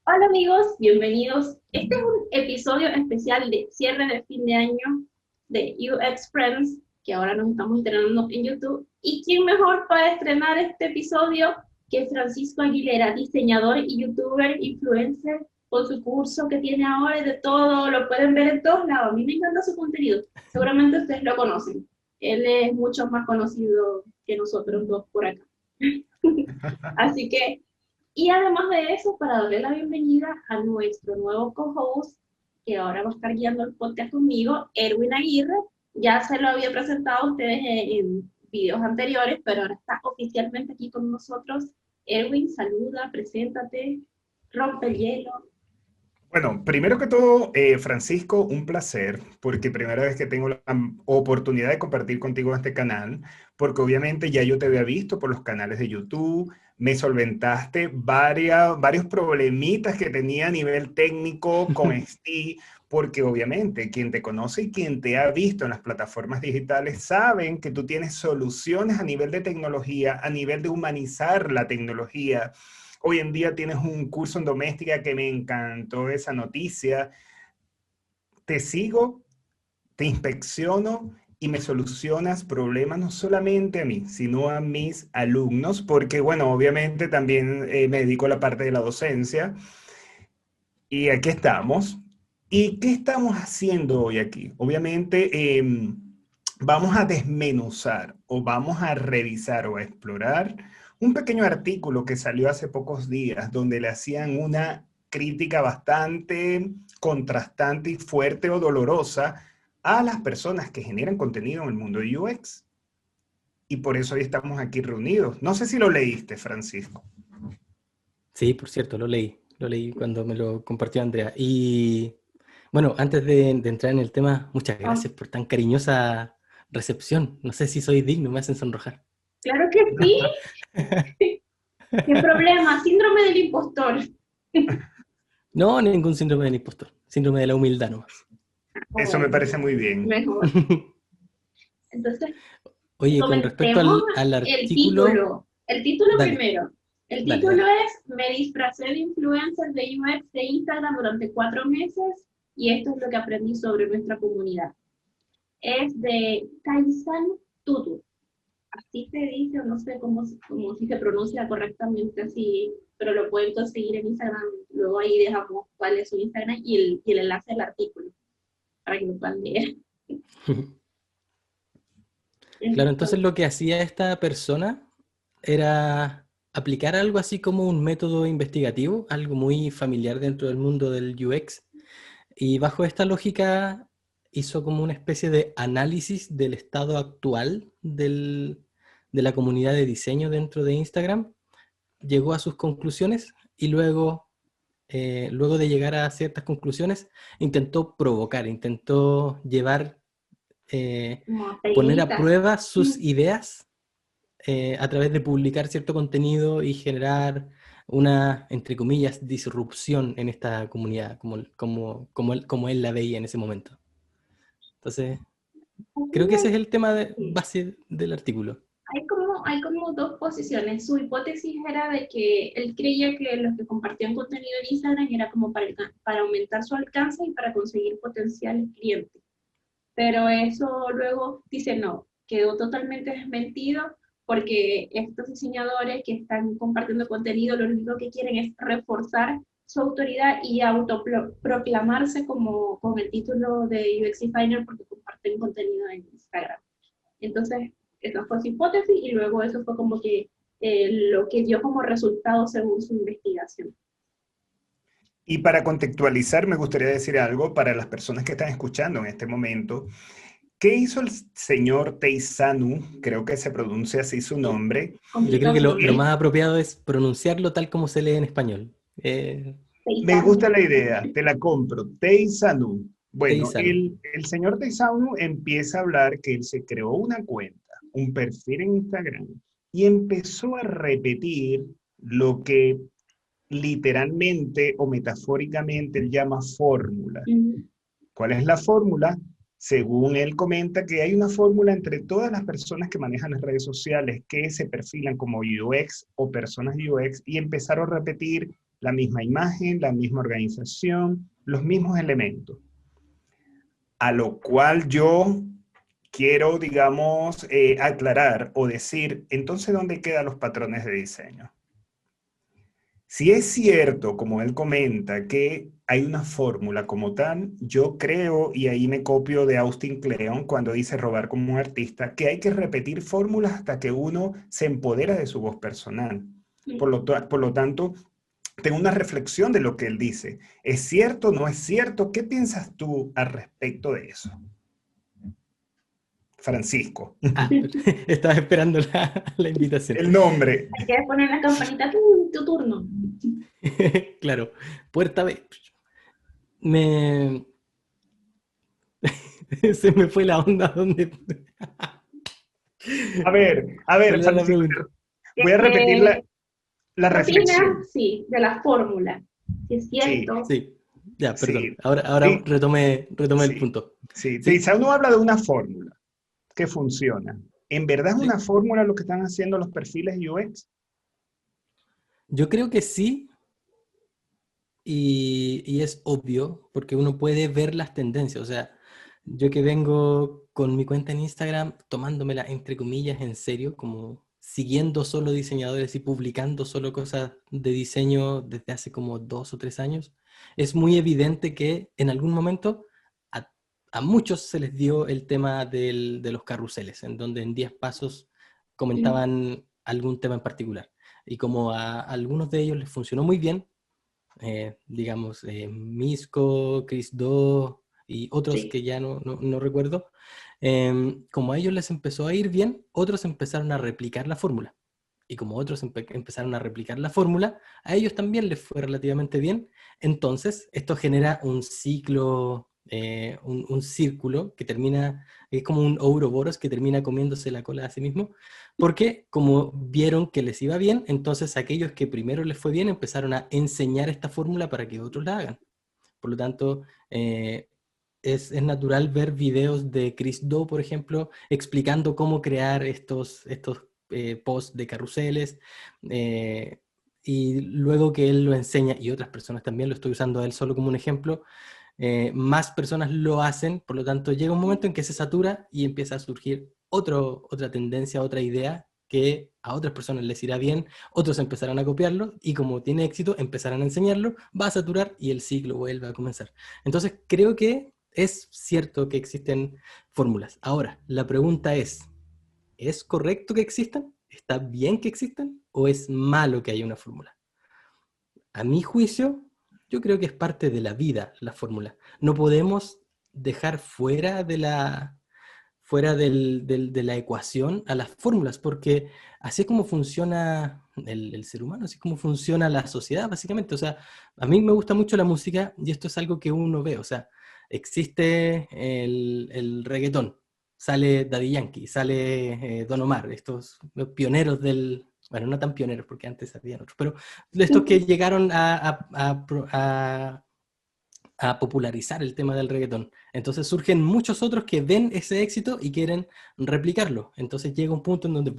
Hola amigos, bienvenidos. Este es un episodio especial de cierre de fin de año de UX Friends, que ahora nos estamos estrenando en YouTube. ¿Y quién mejor para estrenar este episodio que Francisco Aguilera, diseñador y youtuber, influencer, con su curso que tiene ahora y de todo, lo pueden ver en todos lados. A mí me encanta su contenido. Seguramente ustedes lo conocen. Él es mucho más conocido que nosotros dos por acá. Así que y además de eso, para darle la bienvenida a nuestro nuevo co-host, que ahora va a estar guiando el podcast conmigo, Erwin Aguirre. Ya se lo había presentado a ustedes en videos anteriores, pero ahora está oficialmente aquí con nosotros. Erwin, saluda, preséntate, rompe el hielo. Bueno, primero que todo, Francisco, un placer, porque primera vez que tengo la oportunidad de compartir contigo este canal, porque obviamente ya yo te había visto por los canales de YouTube, me solventaste varios problemitas que tenía a nivel técnico con ST, porque obviamente quien te conoce y quien te ha visto en las plataformas digitales saben que tú tienes soluciones a nivel de tecnología, a nivel de humanizar la tecnología. Hoy en día tienes un curso en doméstica que me encantó esa noticia. Te sigo, te inspecciono y me solucionas problemas no solamente a mí, sino a mis alumnos, porque bueno, obviamente también me dedico a la parte de la docencia y aquí estamos. ¿Y qué estamos haciendo hoy aquí? Obviamente vamos a desmenuzar o vamos a revisar o a explorar un pequeño artículo que salió hace pocos días donde le hacían una crítica bastante contrastante y fuerte o dolorosa a las personas que generan contenido en el mundo de UX. Y por eso hoy estamos aquí reunidos. No sé si lo leíste, Francisco. Sí, por cierto, lo leí cuando me lo compartió Andrea. Y bueno, antes de entrar en el tema, muchas Oh, gracias por tan cariñosa recepción. No sé si soy digno, me hacen sonrojar. claro que sí, sin problema, síndrome del impostor. No, ningún síndrome del impostor, síndrome de la humildad nomás. Eso me Bueno, parece muy bien. mejor. Entonces, Oye, con respecto comentemos al el artículo, título. El título dale, primero. El dale, título dale. es Me disfracé de influencer de UX de Instagram durante 4 meses y esto es lo que aprendí sobre nuestra comunidad. Es de Kaisan Tutu. Así se dice, o no sé cómo si se pronuncia correctamente así, pero lo pueden conseguir en Instagram. Luego ahí dejamos cuál es su Instagram y el enlace al artículo para que lo puedan leer. Claro, entonces Entonces, lo que hacía esta persona era aplicar algo así como un método investigativo, algo muy familiar dentro del mundo del UX. Y bajo esta lógica hizo como una especie de análisis del estado actual de la comunidad de diseño dentro de Instagram, llegó a sus conclusiones y luego de llegar a ciertas conclusiones, intentó provocar, intentó eh, como poner a pequeñitas. prueba sus ideas a través de publicar cierto contenido y generar una, entre comillas, disrupción en esta comunidad, como él la veía en ese momento. Entonces, creo que ese es el tema de base del artículo. Hay como dos posiciones. Su hipótesis era de que él creía que los que compartían contenido en Instagram era como para aumentar su alcance y para conseguir potenciales clientes. Pero eso luego dice no, quedó totalmente desmentido porque estos diseñadores que están compartiendo contenido lo único que quieren es reforzar su autoridad y autoproclamarse como con el título de UX Designer porque comparten contenido en Instagram. Entonces, esa fue su hipótesis y luego eso fue como que lo que dio como resultado según su investigación. Y para contextualizar, me gustaría decir algo para las personas que están escuchando en este momento. ¿Qué hizo el señor Teizanu? Creo que se pronuncia así su Sí, nombre. Yo creo complicado que su lo nombre. más apropiado es pronunciarlo tal como se lee en español. Me Seisano. gusta la idea, te la compro. Teizanu. Bueno, Teizano. el señor Teizanu empieza a hablar que él se creó una cuenta, un perfil en Instagram, y empezó a repetir lo que literalmente o metafóricamente él llama fórmula. Mm, ¿Cuál es la fórmula? Según él comenta que hay una fórmula entre todas las personas que manejan las redes sociales que se perfilan como UX o personas UX y empezaron a repetir la misma imagen, la misma organización, los mismos elementos. A lo cual yo quiero, digamos, aclarar o decir, entonces, ¿dónde quedan los patrones de diseño? Si es cierto, como él comenta, que hay una fórmula como tal, yo creo, y ahí me copio de Austin Kleon cuando dice robar como un artista, que hay que repetir fórmulas hasta que uno se empodera de su voz personal. Por lo tanto, tengo una reflexión de lo que él dice. ¿Es cierto? ¿No es cierto? ¿Qué piensas tú al respecto de eso? Francisco. Ah, estaba esperando la invitación. El nombre. Hay que poner la campanita, tu turno. Claro, puerta B. Me... Se me fue la onda donde... A ver, ¿Cuál era la Francisco, pregunta? voy a repetir la ¿Qué reflexión. opinas, sí, de la fórmula? Si es Sí, cierto. Sí, ya, perdón. sí, Ahora sí, retomé el sí, punto. sí. Sí, Uno habla de una fórmula que funciona. ¿En verdad es sí. una fórmula lo que están haciendo los perfiles UX? Yo creo que sí, y es obvio, porque uno puede ver las tendencias. O sea, yo que vengo con mi cuenta en Instagram, tomándomela entre comillas en serio, como siguiendo solo diseñadores y publicando solo cosas de diseño desde hace como 2 o 3 años, es muy evidente que en algún momento a, a muchos se les dio el tema de los carruseles, en donde en 10 pasos comentaban algún tema en particular. Y como a algunos de ellos les funcionó muy bien, digamos, Misco, Chris Do y otros Sí. que ya no recuerdo, como a ellos les empezó a ir bien, otros empezaron a replicar la fórmula. Y como otros empezaron a replicar la fórmula, a ellos también les fue relativamente bien. Entonces, esto genera un ciclo, un círculo que termina, es como un Ouroboros que termina comiéndose la cola a sí mismo, porque como vieron que les iba bien, entonces aquellos que primero les fue bien empezaron a enseñar esta fórmula para que otros la hagan. Por lo tanto, es natural ver videos de Chris Do, por ejemplo, explicando cómo crear estos posts de carruseles, y luego que él lo enseña, y otras personas también, lo estoy usando a él solo como un ejemplo, más personas lo hacen, por lo tanto llega un momento en que se satura y empieza a surgir otra tendencia, otra idea que a otras personas les irá bien, otros empezarán a copiarlo y como tiene éxito empezarán a enseñarlo, va a saturar y el ciclo vuelve a comenzar. Entonces creo que es cierto que existen fórmulas. Ahora, la pregunta ¿es correcto que existan? ¿Está bien que existan? ¿O es malo que haya una fórmula? A mi juicio, yo creo que es parte de la vida la fórmula. No podemos dejar fuera de la ecuación a las fórmulas, porque así es como funciona el ser humano, así es como funciona la sociedad, básicamente. O sea, a mí me gusta mucho la música y esto es algo que uno ve. O sea, existe el reggaetón, sale Daddy Yankee, sale Don Omar, estos los pioneros bueno, no tan pioneros porque antes habían otros, pero estos que llegaron a popularizar el tema del reggaetón. Entonces surgen muchos otros que ven ese éxito y quieren replicarlo. Entonces llega un punto en donde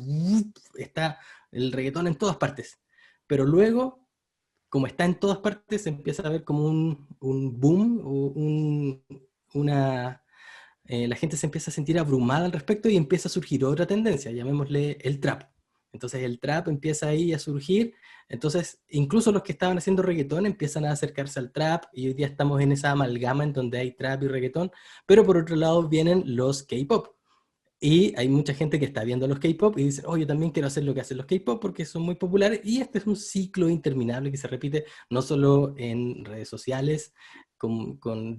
está el reggaetón en todas partes. Pero luego, como está en todas partes, se empieza a ver como un boom, o la gente se empieza a sentir abrumada al respecto y empieza a surgir otra tendencia, llamémosle el trap. Entonces el trap empieza ahí a surgir, entonces incluso los que estaban haciendo reggaetón empiezan a acercarse al trap y hoy día estamos en esa amalgama en donde hay trap y reggaetón, pero por otro lado vienen los K-pop. Y hay mucha gente que está viendo los K-pop y dice, oh, yo también quiero hacer lo que hacen los K-pop porque son muy populares. Y este es un ciclo interminable que se repite no solo en redes sociales,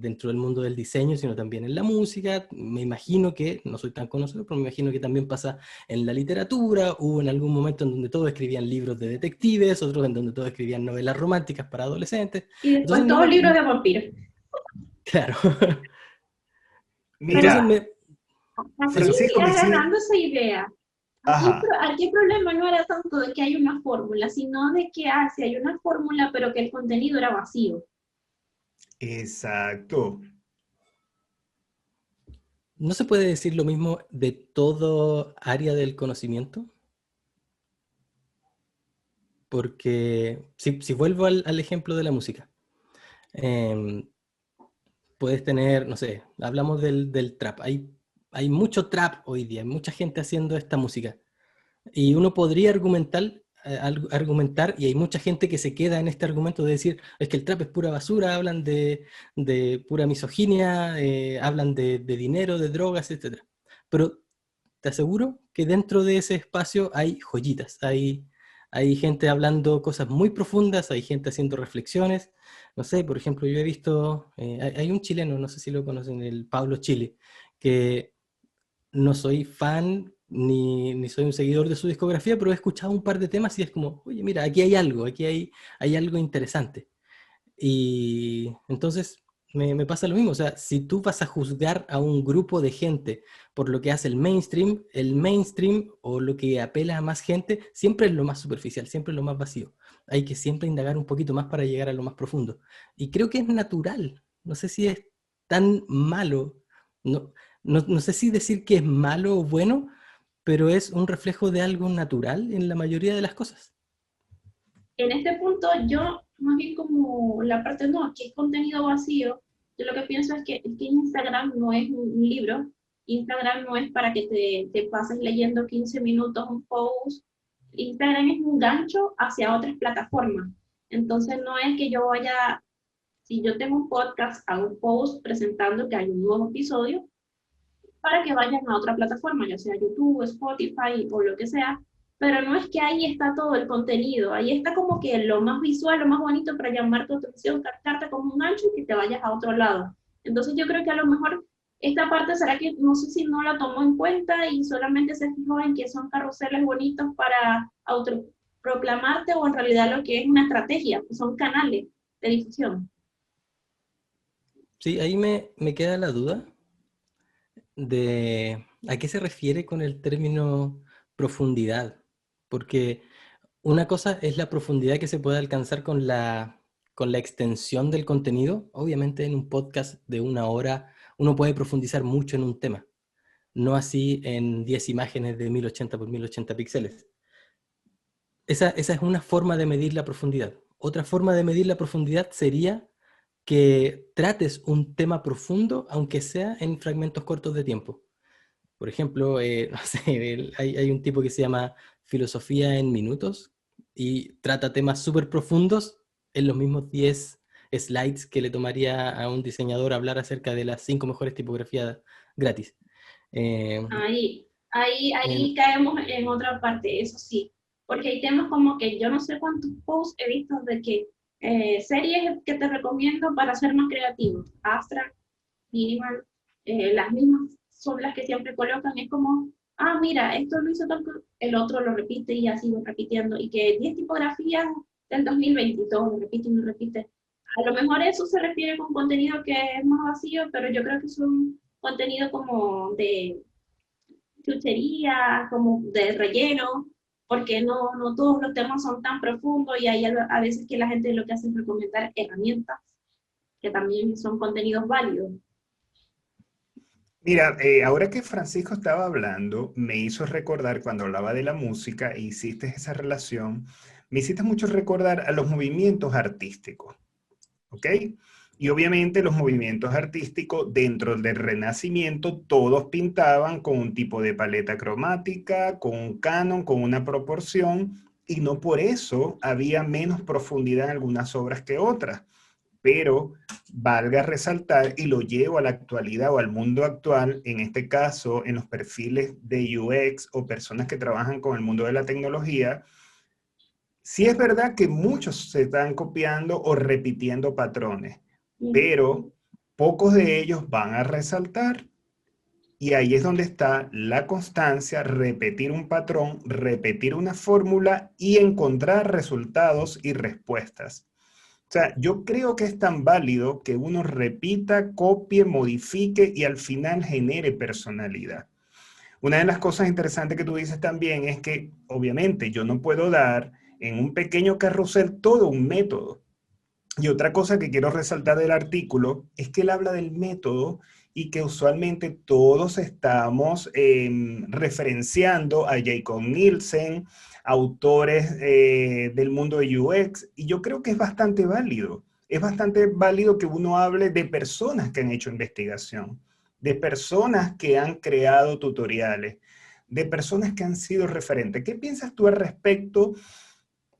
dentro del mundo del diseño, sino también en la música. Me imagino que, no soy tan conocido, pero me imagino que también pasa en la literatura. Hubo en algún momento en donde todos escribían libros de detectives, otros en donde todos escribían novelas románticas para adolescentes. Y Entonces, después todos libros de vampiros. claro. Entonces, Mira, Así, eso. Francisco me sigue... agarrando esa idea. Ajá, Aquí el problema no era tanto de que hay una fórmula, sino de que si hay una fórmula, pero que el contenido era vacío. exacto. ¿No se puede decir lo mismo de todo área del conocimiento? porque si vuelvo al ejemplo de la música, em, puedes tener, no sé, hablamos del trap. Hay mucho trap hoy día, hay mucha gente haciendo esta música. Y uno podría argumentar, y hay mucha gente que se queda en este argumento de decir, es que el trap es pura basura, hablan de pura misoginia, hablan de dinero, de drogas, etc. Pero te aseguro que dentro de ese espacio hay joyitas, hay gente hablando cosas muy profundas, hay gente haciendo reflexiones. No sé, por ejemplo, yo he visto, hay un chileno, no sé si lo conocen, el Pablo Chile, que no soy fan ni soy un seguidor de su discografía, pero he escuchado un par de temas y es como, oye, mira, aquí hay algo, hay algo interesante. Y entonces me pasa lo mismo, o sea, si tú vas a juzgar a un grupo de gente por lo que hace el mainstream o lo que apela a más gente, siempre es lo más superficial, siempre es lo más vacío. Hay que siempre indagar un poquito más para llegar a lo más profundo. Y creo que es natural, no sé si es tan malo, no, no sé si decir que es malo o bueno, pero es un reflejo de algo natural en la mayoría de las cosas. En este punto, yo más bien como la parte no, que es contenido vacío, yo lo que pienso es que Instagram no es un libro, Instagram no es para que te pases leyendo 15 minutos un post, Instagram es un gancho hacia otras plataformas. Entonces no es que yo vaya, si yo tengo un podcast, hago un post presentando que hay un nuevo episodio para que vayan a otra plataforma, ya sea YouTube, Spotify o lo que sea, pero no es que ahí está todo el contenido, ahí está como que lo más visual, lo más bonito para llamar tu atención, captarte como un gancho y que te vayas a otro lado. Entonces yo creo que a lo mejor esta parte será que no sé si no la tomó en cuenta y solamente se fijó en que son carruseles bonitos para autoproclamarte o en realidad lo que es una estrategia, pues son canales de difusión. Sí, ahí me queda la duda de a qué se refiere con el término profundidad, porque una cosa es la profundidad que se puede alcanzar con la extensión del contenido. Obviamente en un podcast de 1 hora uno puede profundizar mucho en un tema, no así en 10 imágenes de 1080 por 1080 píxeles. Esa es una forma de medir la profundidad. Otra forma de medir la profundidad sería que trates un tema profundo, aunque sea en fragmentos cortos de tiempo. Por ejemplo, no sé, hay un tipo que se llama Filosofía en Minutos y trata temas súper profundos en los mismos 10 slides que le tomaría a un diseñador hablar acerca de las 5 mejores tipografías gratis. Eh, Ahí en- caemos en otra parte, eso sí, porque hay temas como que yo no sé cuántos posts he visto de que series que te recomiendo para ser más creativo, Astra, Minimal, las mismas son las que siempre colocan, es como, ah, mira, esto lo hizo tal, el otro lo repite y así va repitiendo, y que 10 tipografías del 2022 lo repite y lo repite. A lo mejor eso se refiere con contenido que es más vacío, pero yo creo que es un contenido como de chuchería, como de relleno, porque no todos los temas son tan profundos y hay a veces que la gente lo que hace es recomendar herramientas que también son contenidos válidos. Mira, ahora que Francisco estaba hablando, me hizo recordar cuando hablaba de la música e hiciste esa relación, me hiciste mucho recordar a los movimientos artísticos, ¿ok? Y obviamente los movimientos artísticos dentro del Renacimiento, todos pintaban con un tipo de paleta cromática, con un canon, con una proporción, y no por eso había menos profundidad en algunas obras que otras. Pero valga resaltar, y lo llevo a la actualidad o al mundo actual, en este caso en los perfiles de UX o personas que trabajan con el mundo de la tecnología, sí es verdad que muchos se están copiando o repitiendo patrones, pero pocos de ellos van a resaltar. Y ahí es donde está la constancia, repetir un patrón, repetir una fórmula y encontrar resultados y respuestas. O sea, yo creo que es tan válido que uno repita, copie, modifique y al final genere personalidad. Una de las cosas interesantes que tú dices también es que, obviamente, yo no puedo dar en un pequeño carrusel todo un método. Y otra cosa que quiero resaltar del artículo es que él habla del método y que usualmente todos estamos referenciando a Jacob Nielsen, autores del mundo de UX, y yo creo que es bastante válido. Es bastante válido que uno hable de personas que han hecho investigación, de personas que han creado tutoriales, de personas que han sido referentes. ¿Qué piensas tú al respecto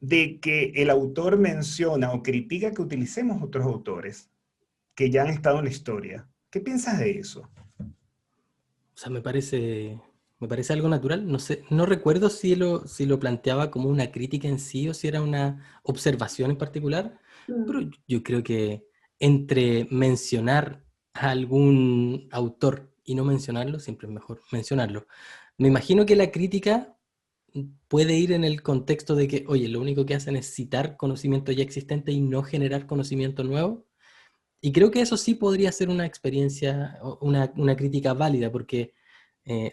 de que el autor menciona o critica que utilicemos otros autores que ya han estado en la historia? ¿Qué piensas de eso? O sea, me parece algo natural. No sé, no recuerdo si lo planteaba como una crítica en sí o si era una observación en particular, pero Mm. yo creo que entre mencionar a algún autor y no mencionarlo, siempre es mejor mencionarlo. Me imagino que la crítica puede ir en el contexto de que, oye, lo único que hacen es citar conocimiento ya existente y no generar conocimiento nuevo. Y creo que eso sí podría ser una experiencia, o una crítica válida, porque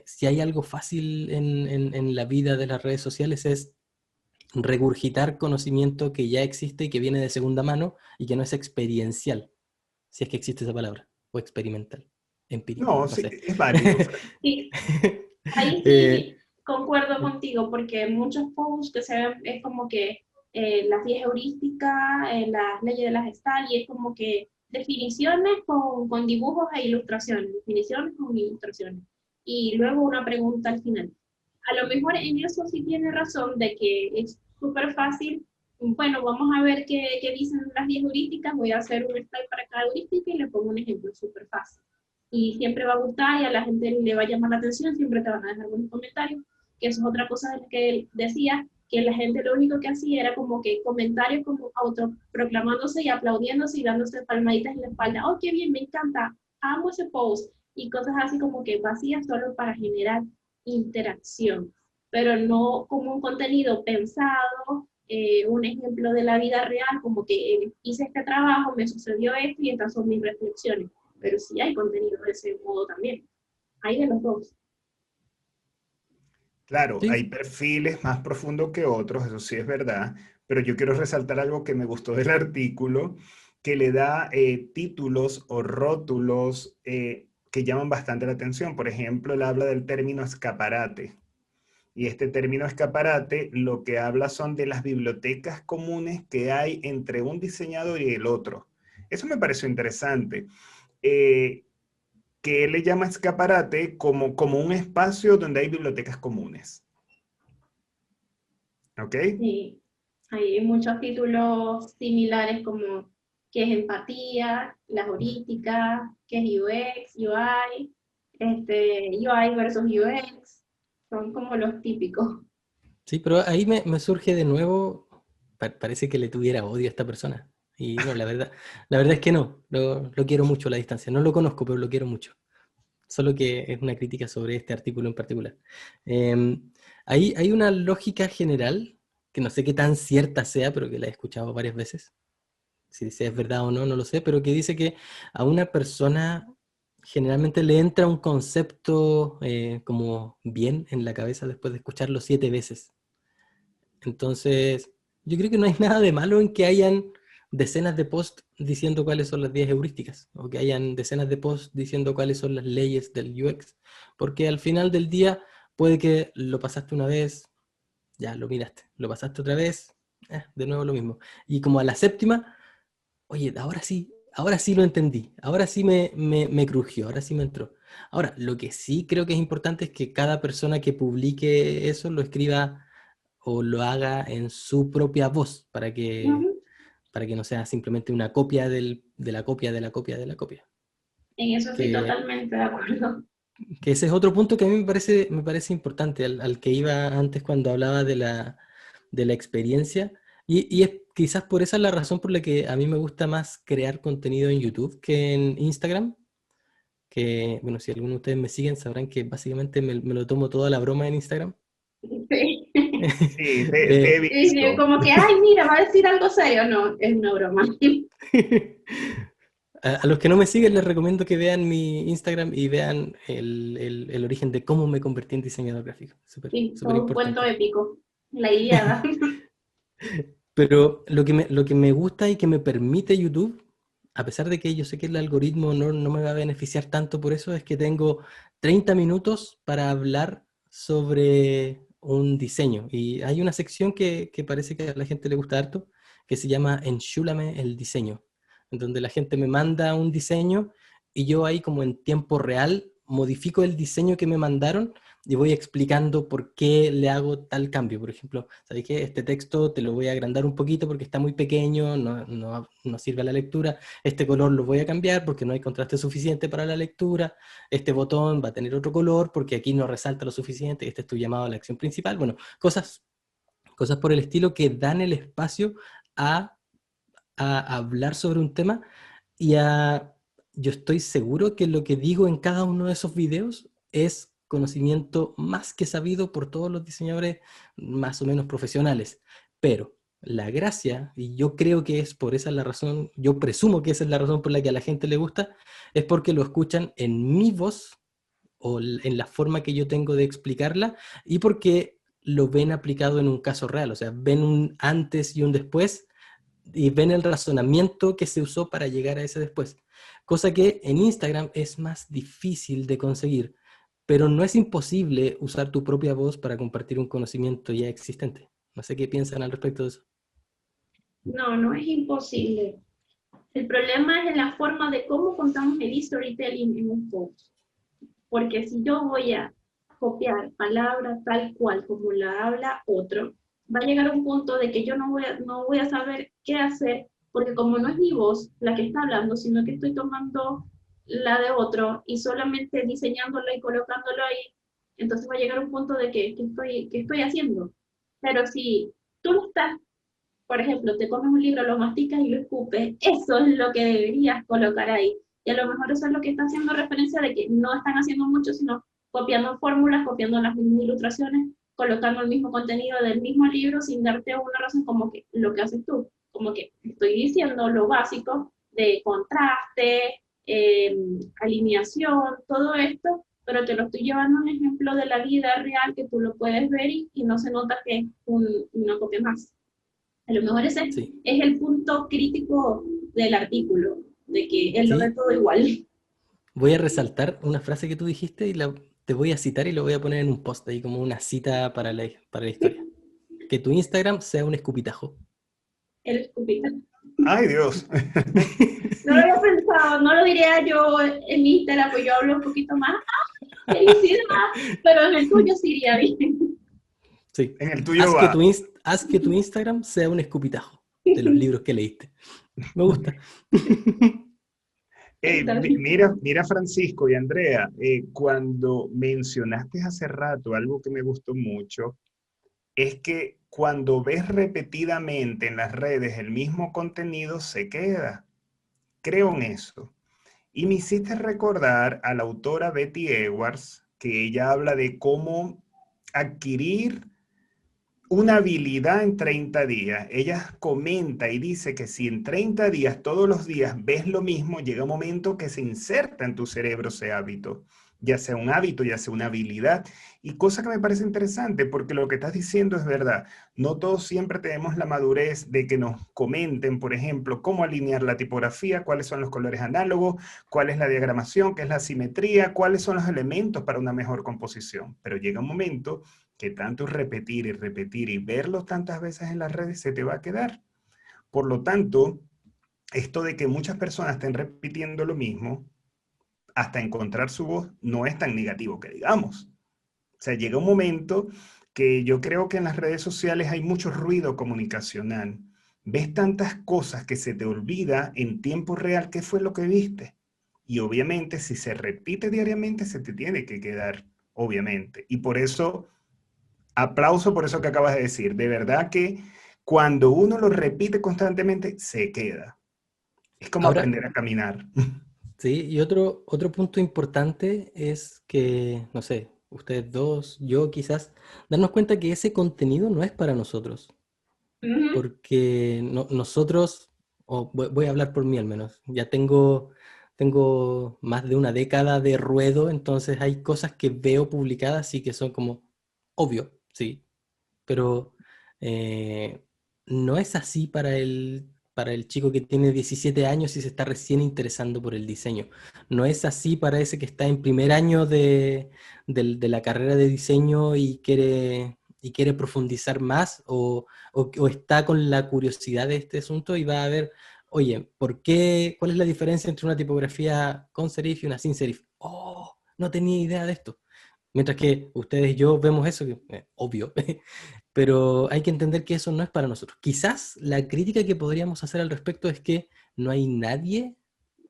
si hay algo fácil en la vida de las redes sociales es regurgitar conocimiento que ya existe y que viene de segunda mano y que no es experiencial, si es que existe esa palabra, o experimental, empírico, No, no sí, sé. es válido. Sí, ahí Eh, sí concuerdo contigo, porque muchos posts que se ven es como que las 10 heurísticas, las leyes de la Gestalt, y es como que definiciones con dibujos e ilustraciones, definiciones con ilustraciones. Y luego una pregunta al final. A lo mejor en eso sí tiene razón de que es súper fácil. Bueno, vamos a ver qué dicen las 10 heurísticas, voy a hacer un slide para cada heurística y le pongo un ejemplo súper fácil y siempre va a gustar y a la gente le va a llamar la atención, siempre te van a dejar buenos comentarios, que eso es otra cosa de la que él decía, que la gente lo único que hacía era como que comentarios como autoproclamándose y aplaudiéndose y dándose palmaditas en la espalda, oh, qué bien, me encanta, amo ese post, y cosas así como que vacías solo para generar interacción, pero no como un contenido pensado, un ejemplo de la vida real, como que hice este trabajo, me sucedió esto y estas son mis reflexiones, pero sí hay contenido de ese modo también. Hay de los dos. Claro, hay sí, perfiles más profundos que otros, eso sí es verdad, pero yo quiero resaltar algo que me gustó del artículo, que le da títulos o rótulos que llaman bastante la atención. Por ejemplo, él habla del término escaparate. Y este término escaparate lo que habla son de las bibliotecas comunes que hay entre un diseñador y el otro. Eso me pareció interesante. Eh, que él le llama escaparate como un espacio donde hay bibliotecas comunes. ¿Ok? Sí, hay muchos títulos similares como qué es empatía, la jurídica, qué es UX, UI, UI versus UX, son como los típicos. sí, pero ahí me surge de nuevo, parece que le tuviera odio a esta persona. Y no, la verdad es que no, lo quiero mucho a la distancia. No lo conozco, pero lo quiero mucho. Solo que es una crítica sobre este artículo en particular. Hay una lógica general, que no sé qué tan cierta sea, pero que la he escuchado varias veces. Si es verdad o no, no lo sé, pero que dice que a una persona generalmente le entra un concepto como bien en la cabeza después de escucharlo 7 veces. Entonces, yo creo que no hay nada de malo en que hayan decenas de posts diciendo cuáles son las 10 heurísticas, o que hayan decenas de posts diciendo cuáles son las leyes del UX, porque al final del día puede que lo pasaste una vez, ya lo miraste, lo pasaste otra vez, de nuevo lo mismo. Y como a la séptima, oye, ahora sí lo entendí, ahora sí me crujió, ahora sí me entró. Ahora, lo que sí creo que es importante es que cada persona que publique eso lo escriba o lo haga en su propia voz Ujú. para que no sea simplemente una copia de la copia de la copia de la copia. En eso estoy Que, totalmente de acuerdo. que ese es otro punto que a mí me parece importante, al que iba antes cuando hablaba de la experiencia. Y es quizás por esa la razón por la que a mí me gusta más crear contenido en YouTube que en Instagram. Que, bueno, si algunos de ustedes me siguen sabrán que básicamente me lo tomo toda la broma en Instagram. Sí. Sí, te he Eh, Y sí, visto. como que, ay, mira, va a decir algo serio. No, es una broma. a los que no me siguen les recomiendo que vean mi Instagram y vean el origen de cómo me convertí en diseñador gráfico. Súper, Sí, súper todo un cuento importante. épico. La Ilíada. Pero lo que me gusta y que me permite YouTube, a pesar de que yo sé que el algoritmo no me va a beneficiar tanto por eso, es que tengo 30 minutos para hablar sobre un diseño. Y hay una sección que parece que a la gente le gusta harto, que se llama Enchúlame el diseño, en donde la gente me manda un diseño y yo ahí como en tiempo real modifico el diseño que me mandaron y voy explicando por qué le hago tal cambio. Por ejemplo, ¿sabes qué? Este texto te lo voy a agrandar un poquito porque está muy pequeño, no sirve a la lectura. Este color lo voy a cambiar porque no hay contraste suficiente para la lectura. Este botón va a tener otro color porque aquí no resalta lo suficiente. Este es tu llamado a la acción principal. Bueno, cosas por el estilo que dan el espacio a, a hablar sobre un tema y a... Yo estoy seguro que lo que digo en cada uno de esos videos es conocimiento más que sabido por todos los diseñadores más o menos profesionales. Pero la gracia, y yo creo que es por esa la razón, yo presumo que esa es la razón por la que a la gente le gusta, es porque lo escuchan en mi voz o en la forma que yo tengo de explicarla y porque lo ven aplicado en un caso real, o sea, ven un antes y un después y ven el razonamiento que se usó para llegar a ese después. Cosa que en Instagram es más difícil de conseguir, pero no es imposible usar tu propia voz para compartir un conocimiento ya existente. No sé qué piensan al respecto de eso. No, no es imposible. El problema es en la forma de cómo contamos el storytelling en un post. Porque si yo voy a copiar palabras tal cual como la habla otro, va a llegar un punto de que yo no voy a saber qué hacer, porque como no es mi voz la que está hablando, sino que estoy tomando la de otro y solamente diseñándola y colocándolo ahí, entonces va a llegar un punto de que estoy haciendo. Pero si tú no estás, por ejemplo, te comes un libro, lo masticas y lo escupes, eso es lo que deberías colocar ahí. Y a lo mejor eso es lo que está haciendo referencia de que no están haciendo mucho, sino copiando fórmulas, copiando las mismas ilustraciones, colocando el mismo contenido del mismo libro sin darte una razón como que lo que haces tú, como que estoy diciendo lo básico de contraste, alineación, todo esto, pero te lo estoy llevando a un ejemplo de la vida real que tú lo puedes ver y no se nota que es una copia más. A lo mejor ese Sí, es el punto crítico del artículo, de que él lo ve sí. todo igual. Voy a resaltar una frase que tú dijiste y te voy a citar y lo voy a poner en un post ahí como una cita para la historia. Que tu Instagram sea un escupitajo. El escupita. Ay, Dios. No lo había pensado, no lo diría yo en mi Instagram, pues yo hablo un poquito más. ¡Ah, felicidad! Pero en el tuyo sí iría bien. Sí. En el tuyo va. Haz que tu Instagram sea un escupitajo de los libros que leíste. Me gusta. Está bien. Mira, mira Francisco y Andrea, cuando mencionaste hace rato algo que me gustó mucho, es que cuando ves repetidamente en las redes el mismo contenido, se queda. Creo en eso. Y me hiciste recordar a la autora Betty Edwards, que ella habla de cómo adquirir una habilidad en 30 días. Ella comenta y dice que si en 30 días, todos los días, ves lo mismo, llega un momento que se inserta en tu cerebro ese hábito, ya sea un hábito, ya sea una habilidad. Y cosa que me parece interesante, porque lo que estás diciendo es verdad. No todos siempre tenemos la madurez de que nos comenten, por ejemplo, cómo alinear la tipografía, cuáles son los colores análogos, cuál es la diagramación, qué es la simetría, cuáles son los elementos para una mejor composición. Pero llega un momento que tanto repetir y verlo tantas veces en las redes se te va a quedar. Por lo tanto, esto de que muchas personas estén repitiendo lo mismo hasta encontrar su voz no es tan negativo que digamos. O sea, llega un momento que yo creo que en las redes sociales hay mucho ruido comunicacional. Ves tantas cosas que se te olvida en tiempo real qué fue lo que viste. Y obviamente si se repite diariamente se te tiene que quedar, obviamente. Y por eso aplauso por eso que acabas de decir. De verdad que cuando uno lo repite constantemente, se queda. Es como Ahora, aprender a caminar. sí, y otro punto importante es que, no sé, ustedes dos, yo quizás, darnos cuenta que ese contenido no es para nosotros, Ujú. porque nosotros, o voy a hablar por mí al menos, ya tengo más de una década de ruedo, entonces hay cosas que veo publicadas y que son como obvio, sí, pero no es así para el chico que tiene 17 años y se está recién interesando por el diseño. No es así para ese que está en primer año de la carrera de diseño y quiere profundizar más o está con la curiosidad de este asunto y va a ver, oye, ¿cuál es la diferencia entre una tipografía con serif y una sin serif? Oh, no tenía idea de esto. Mientras que ustedes y yo vemos eso, que, obvio, pero hay que entender que eso no es para nosotros. Quizás la crítica que podríamos hacer al respecto es que no hay nadie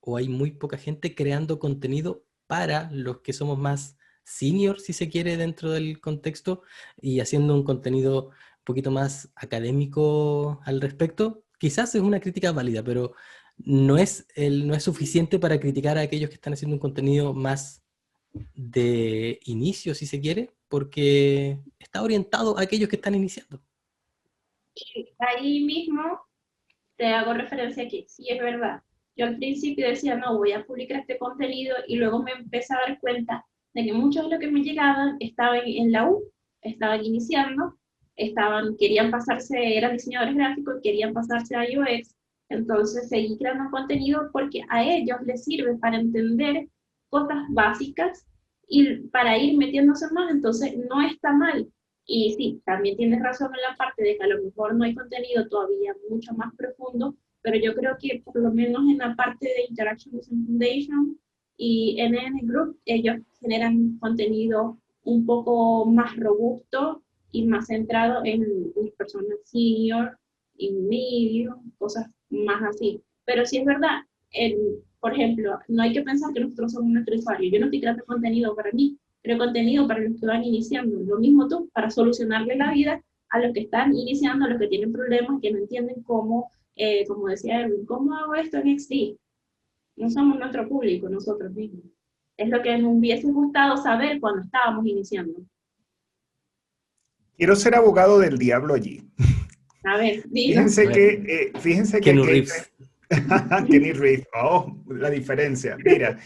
o hay muy poca gente creando contenido para los que somos más senior, si se quiere, dentro del contexto y haciendo un contenido un poquito más académico al respecto. Quizás es una crítica válida, pero no es suficiente para criticar a aquellos que están haciendo un contenido más de inicio, si se quiere, porque está orientado a aquellos que están iniciando. Y ahí mismo te hago referencia a que sí es verdad. Yo al principio decía, no, voy a publicar este contenido y luego me empecé a dar cuenta de que muchos de los que me llegaban estaban en la U, estaban iniciando, querían pasarse, eran diseñadores gráficos, querían pasarse a UX, entonces seguí creando contenido porque a ellos les sirve para entender cosas básicas y para ir metiéndose más, entonces no está mal. Y sí, también tienes razón en la parte de que a lo mejor no hay contenido todavía mucho más profundo, pero yo creo que por lo menos en la parte de Interaction Design Foundation y NN Group, ellos generan contenido un poco más robusto y más centrado en las personas senior, en medio, cosas más así. Pero sí es verdad, por ejemplo, no hay que pensar que nosotros somos nuestro usuario. Yo no estoy creando contenido para mí, creo contenido para los que van iniciando. Lo mismo tú, para solucionarle la vida a los que están iniciando, a los que tienen problemas, que no entienden cómo, como decía Erwin, ¿cómo hago esto en XD? No somos nuestro público, nosotros mismos. Es lo que nos hubiese gustado saber cuando estábamos iniciando. Quiero ser abogado del diablo allí. A ver, diga. Fíjense que Keanu Reeves. Kenny Reeves, oh, la diferencia. Mira,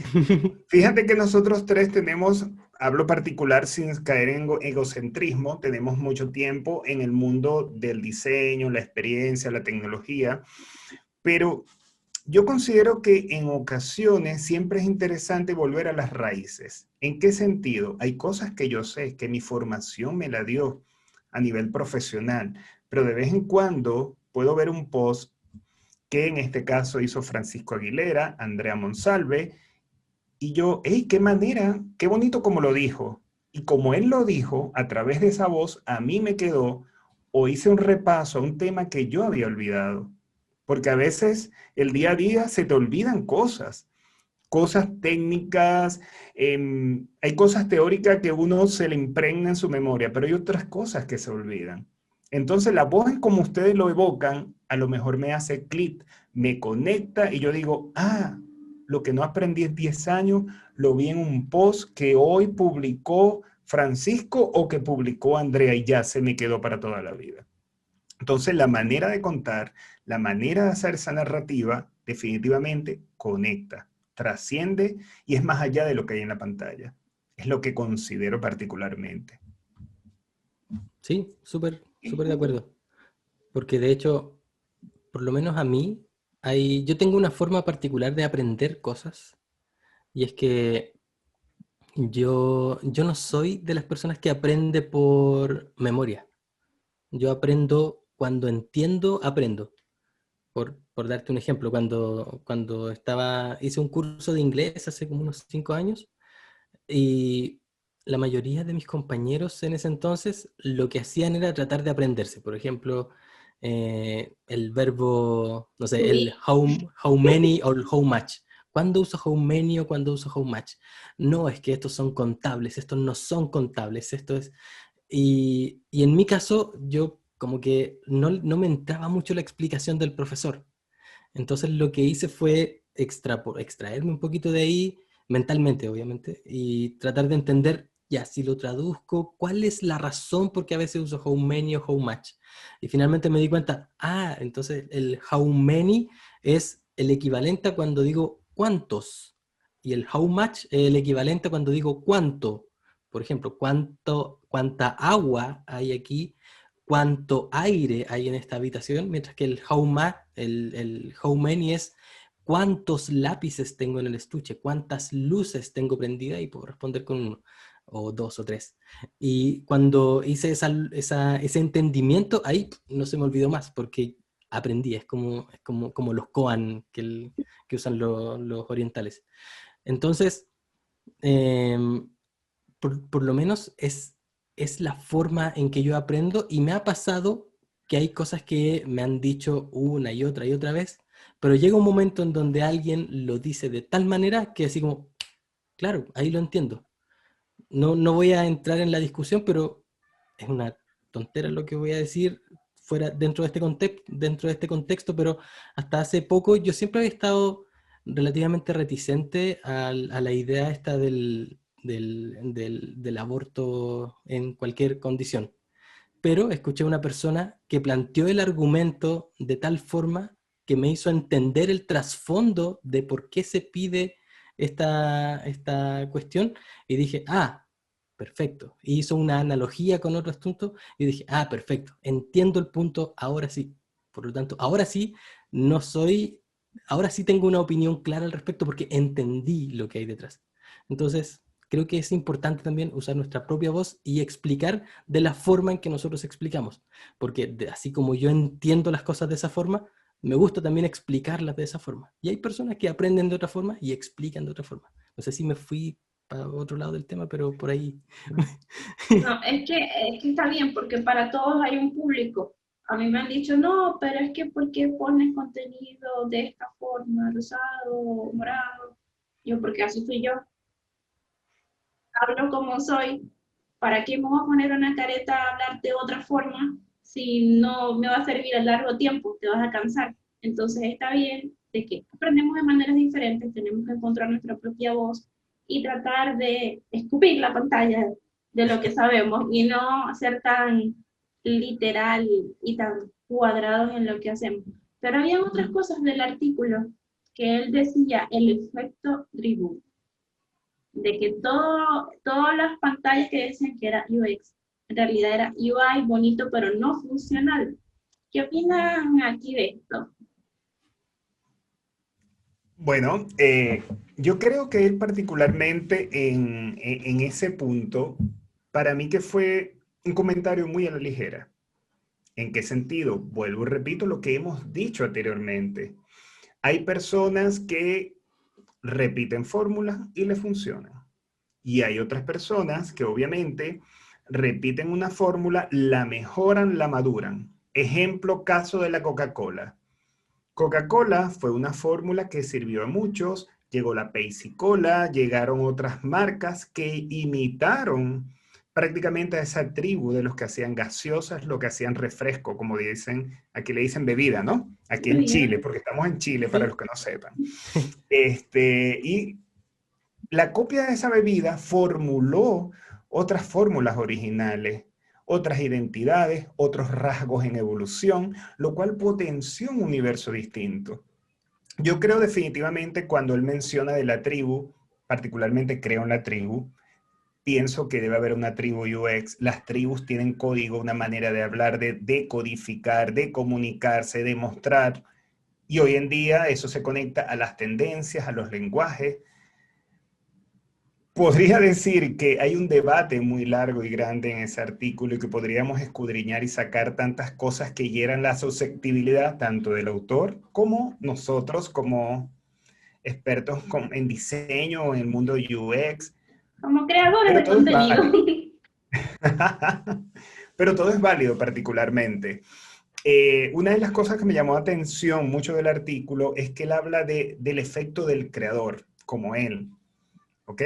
fíjate que nosotros tres tenemos, hablo particular sin caer en egocentrismo, tenemos mucho tiempo en el mundo del diseño, la experiencia, la tecnología, pero yo considero que en ocasiones siempre es interesante volver a las raíces. ¿En qué sentido? Hay cosas que yo sé, que mi formación me la dio a nivel profesional, pero de vez en cuando puedo ver un post que en este caso hizo Francisco Aguilera, Andrea Monsalve, y yo, hey, qué manera, qué bonito como lo dijo. Y como él lo dijo, a través de esa voz, a mí me quedó, o hice un repaso a un tema que yo había olvidado. Porque a veces el día a día se te olvidan cosas técnicas, hay cosas teóricas que uno se le impregna en su memoria, pero hay otras cosas que se olvidan. Entonces la voz, como ustedes lo evocan, a lo mejor me hace clic, me conecta y yo digo, lo que no aprendí en 10 años, lo vi en un post que hoy publicó Francisco o que publicó Andrea y ya se me quedó para toda la vida. Entonces la manera de contar, la manera de hacer esa narrativa definitivamente conecta, trasciende y es más allá de lo que hay en la pantalla. Es lo que considero particularmente. Sí, súper de acuerdo. Porque de hecho, por lo menos a mí, yo tengo una forma particular de aprender cosas. Y es que yo no soy de las personas que aprende por memoria. Yo aprendo cuando entiendo, aprendo. Por darte un ejemplo, cuando hice un curso de inglés hace como unos 5 años, y la mayoría de mis compañeros en ese entonces lo que hacían era tratar de aprenderse. Por ejemplo, el verbo, no sé, el how many o el how much. ¿Cuándo uso how many o cuándo uso how much? No, es que estos son contables, estos no son contables, esto es... Y en mi caso, yo como que no me entraba mucho la explicación del profesor. Entonces lo que hice fue extraerme un poquito de ahí, mentalmente obviamente, y tratar de entender, ya, si lo traduzco, ¿cuál es la razón por qué a veces uso how many o how much? Y finalmente me di cuenta, entonces el how many es el equivalente a cuando digo cuántos, y el how much es el equivalente a cuando digo cuánto. Por ejemplo, cuánta agua hay aquí, cuánto aire hay en esta habitación, mientras que el how many es cuántos lápices tengo en el estuche, cuántas luces tengo prendidas y puedo responder con uno, o dos o tres. Y cuando hice ese entendimiento, ahí no se me olvidó más, porque aprendí, es como los koan que usan los orientales. Entonces, por lo menos es la forma en que yo aprendo, y me ha pasado que hay cosas que me han dicho una y otra vez, pero llega un momento en donde alguien lo dice de tal manera que así como, claro, ahí lo entiendo. No voy a entrar en la discusión, pero es una tontera lo que voy a decir fuera dentro de este contexto, pero hasta hace poco yo siempre había estado relativamente reticente a la idea esta del aborto en cualquier condición. Pero escuché a una persona que planteó el argumento de tal forma que me hizo entender el trasfondo de por qué se pide esta cuestión, y dije, perfecto. Y hizo una analogía con otro asunto y dije, perfecto, entiendo el punto, ahora sí. Por lo tanto, ahora sí tengo una opinión clara al respecto porque entendí lo que hay detrás. Entonces, creo que es importante también usar nuestra propia voz y explicar de la forma en que nosotros explicamos. Porque así como yo entiendo las cosas de esa forma, me gusta también explicarlas de esa forma. Y hay personas que aprenden de otra forma y explican de otra forma. No sé si me fui para otro lado del tema, pero por ahí. No, es que está bien, porque para todos hay un público. A mí me han dicho, no, pero es que ¿por qué pones contenido de esta forma, rosado, morado? Yo, porque así soy yo. Hablo como soy. ¿Para qué me voy a poner una careta a hablar de otra forma si no me va a servir a largo tiempo? Te vas a cansar. Entonces está bien de que aprendemos de maneras diferentes, tenemos que encontrar nuestra propia voz y tratar de escupir la pantalla de lo que sabemos y no ser tan literal y tan cuadrados en lo que hacemos. Pero había otras cosas del artículo que él decía, el efecto Dribu, de que todas las pantallas que decían que era UX, en realidad era UI bonito, pero no funcional. ¿Qué opinan aquí de esto? Bueno, yo creo que él particularmente en ese punto, para mí que fue un comentario muy a la ligera. ¿En qué sentido? Vuelvo y repito lo que hemos dicho anteriormente. Hay personas que repiten fórmulas y le funcionan. Y hay otras personas que obviamente repiten una fórmula, la mejoran, la maduran. Ejemplo, caso de la Coca-Cola. Coca-Cola fue una fórmula que sirvió a muchos, llegó la Pepsi Cola, llegaron otras marcas que imitaron prácticamente a esa tribu de los que hacían gaseosas, lo que hacían refresco, como dicen, aquí le dicen bebida, ¿no? Aquí en Chile, porque estamos en Chile para los que no sepan. Y la copia de esa bebida formuló otras fórmulas originales, otras identidades, otros rasgos en evolución, lo cual potenció un universo distinto. Yo creo definitivamente cuando él menciona de la tribu, particularmente creo en la tribu, pienso que debe haber una tribu UX. Las tribus tienen código, una manera de hablar, de decodificar, de comunicarse, de mostrar. Y hoy en día eso se conecta a las tendencias, a los lenguajes. Podría decir que hay un debate muy largo y grande en ese artículo y que podríamos escudriñar y sacar tantas cosas que hieran la susceptibilidad tanto del autor como nosotros como expertos en diseño o en el mundo UX. Como creadores Pero de todo es contenido. válido. Pero todo es válido particularmente. Una de las cosas que me llamó la atención mucho del artículo es que él habla del efecto del creador, como él. ¿Ok?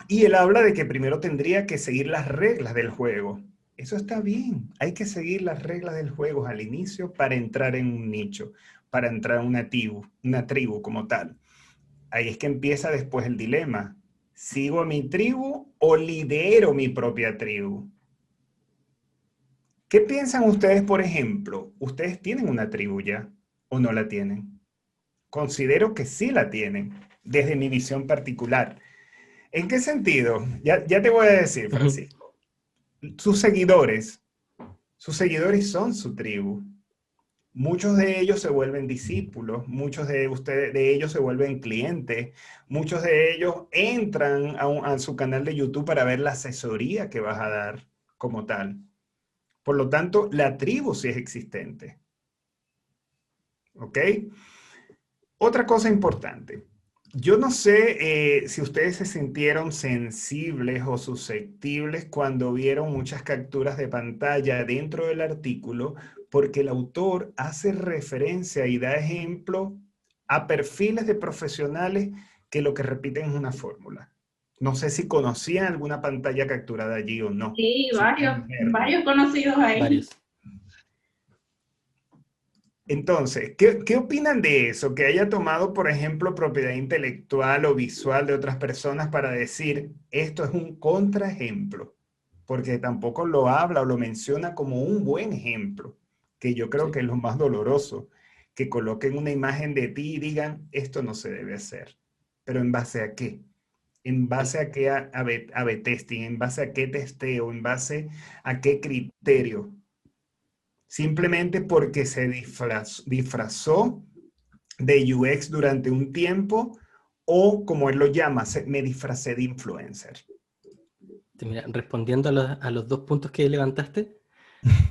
Y él habla de que primero tendría que seguir las reglas del juego. Eso está bien. Hay que seguir las reglas del juego al inicio para entrar en un nicho, para entrar en una tribu como tal. Ahí es que empieza después el dilema. ¿Sigo a mi tribu o lidero mi propia tribu? ¿Qué piensan ustedes, por ejemplo? ¿Ustedes tienen una tribu ya o no la tienen? Considero que sí la tienen, desde mi visión particular. ¿En qué sentido? Ya te voy a decir, Francisco. Sus seguidores Sus seguidores son su tribu. Muchos de ellos se vuelven discípulos, muchos de ellos se vuelven clientes, muchos de ellos entran a su canal de YouTube para ver la asesoría que vas a dar como tal. Por lo tanto, la tribu sí es existente. ¿Ok? Otra cosa importante. Yo no sé si ustedes se sintieron sensibles o susceptibles cuando vieron muchas capturas de pantalla dentro del artículo, porque el autor hace referencia y da ejemplo a perfiles de profesionales que lo que repiten es una fórmula. No sé si conocían alguna pantalla capturada allí o no. Sí, Si pueden verlo. varios conocidos ahí. Varios. Entonces, ¿qué opinan de eso? Que haya tomado, por ejemplo, propiedad intelectual o visual de otras personas para decir, esto es un contraejemplo, porque tampoco lo habla o lo menciona como un buen ejemplo, que yo creo Sí. que es lo más doloroso, que coloquen una imagen de ti y digan, esto no se debe hacer. ¿Pero en base a qué? ¿En base a qué A/B testing? ¿En base a qué testeo? ¿En base a qué criterio? Simplemente porque se disfrazó de UX durante un tiempo o, como él lo llama, me disfracé de influencer. Mira, respondiendo a los dos puntos que levantaste,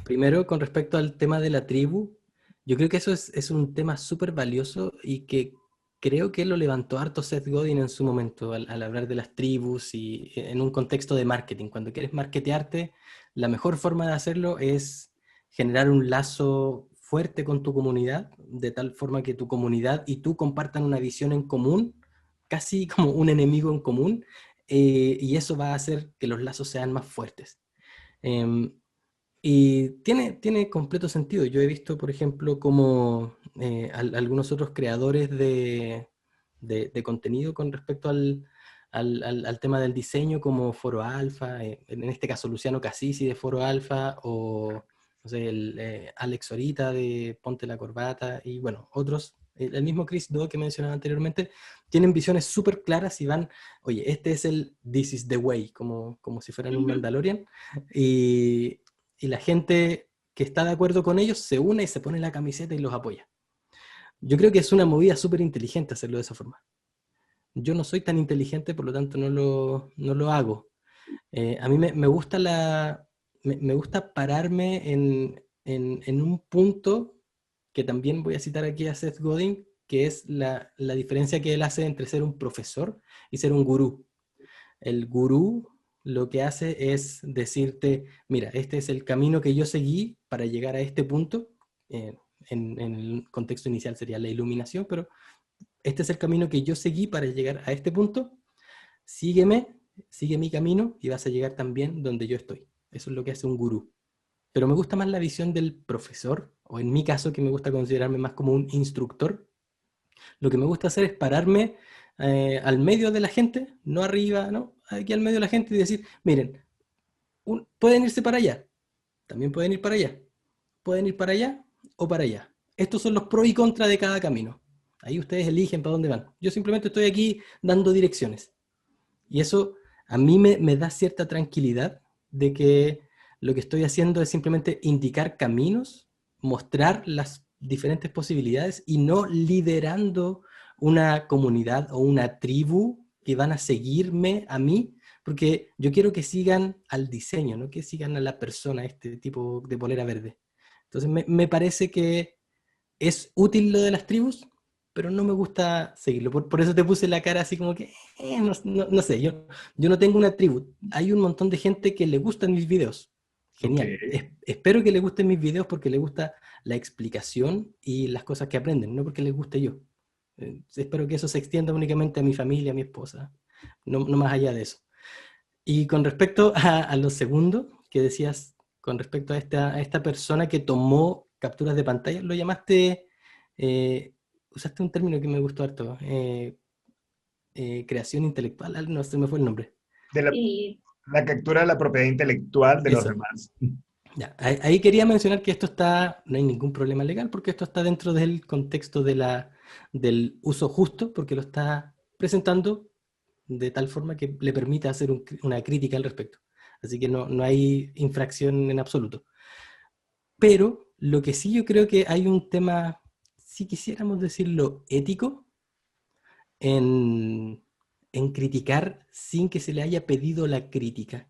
primero con respecto al tema de la tribu, yo creo que eso es un tema súper valioso y que creo que lo levantó harto Seth Godin en su momento al hablar de las tribus y en un contexto de marketing. Cuando quieres marketearte, la mejor forma de hacerlo es generar un lazo fuerte con tu comunidad, de tal forma que tu comunidad y tú compartan una visión en común, casi como un enemigo en común, y eso va a hacer que los lazos sean más fuertes. Y tiene completo sentido. Yo he visto, por ejemplo, como algunos otros creadores de contenido con respecto al tema del diseño, como Foro Alfa, en este caso Luciano Casisi de Foro Alfa, o no sé, Alex Orita de Ponte la Corbata, y bueno, otros, el mismo Chris Do que mencionaba anteriormente, tienen visiones súper claras y van, oye, este es el This is the way, como si fueran un Mandalorian, y la gente que está de acuerdo con ellos se une y se pone la camiseta y los apoya. Yo creo que es una movida súper inteligente hacerlo de esa forma. Yo no soy tan inteligente, por lo tanto no lo hago. A mí me gusta me gusta pararme en un punto que también voy a citar aquí a Seth Godin, que es la diferencia que él hace entre ser un profesor y ser un gurú. El gurú lo que hace es decirte, mira, este es el camino que yo seguí para llegar a este punto. En el contexto inicial sería la iluminación, pero este es el camino que yo seguí para llegar a este punto. Sígueme, sigue mi camino y vas a llegar también donde yo estoy. Eso es lo que hace un gurú. Pero me gusta más la visión del profesor, o en mi caso, que me gusta considerarme más como un instructor. Lo que me gusta hacer es pararme al medio de la gente, no arriba, no, aquí al medio de la gente y decir, miren, pueden irse para allá, también pueden ir para allá, pueden ir para allá o para allá. Estos son los pros y contras de cada camino. Ahí ustedes eligen para dónde van. Yo simplemente estoy aquí dando direcciones. Y eso a mí me da cierta tranquilidad de que lo que estoy haciendo es simplemente indicar caminos, mostrar las diferentes posibilidades y no liderando una comunidad o una tribu que van a seguirme a mí, porque yo quiero que sigan al diseño, no que sigan a la persona, este tipo de polera verde. Entonces me parece que es útil lo de las tribus, pero no me gusta seguirlo. Por eso te puse la cara así como que, no sé, yo no tengo una tribu. Hay un montón de gente que le gustan mis videos. Genial. Okay. Espero que le gusten mis videos porque le gusta la explicación y las cosas que aprenden, no porque les guste yo. Espero que eso se extienda únicamente a mi familia, a mi esposa, no más allá de eso. Y con respecto a lo segundo que decías, con respecto a esta persona que tomó capturas de pantalla, lo llamaste, usaste un término que me gustó harto, creación intelectual, no se me fue el nombre. De Y la captura de la propiedad intelectual de los Eso. demás. Ya, ahí quería mencionar que esto está, no hay ningún problema legal porque esto está dentro del contexto del uso justo, porque lo está presentando de tal forma que le permita hacer una crítica al respecto. Así que no hay infracción en absoluto. Pero lo que sí yo creo que hay un tema, si quisiéramos decirlo, ético, en, en criticar sin que se le haya pedido la crítica.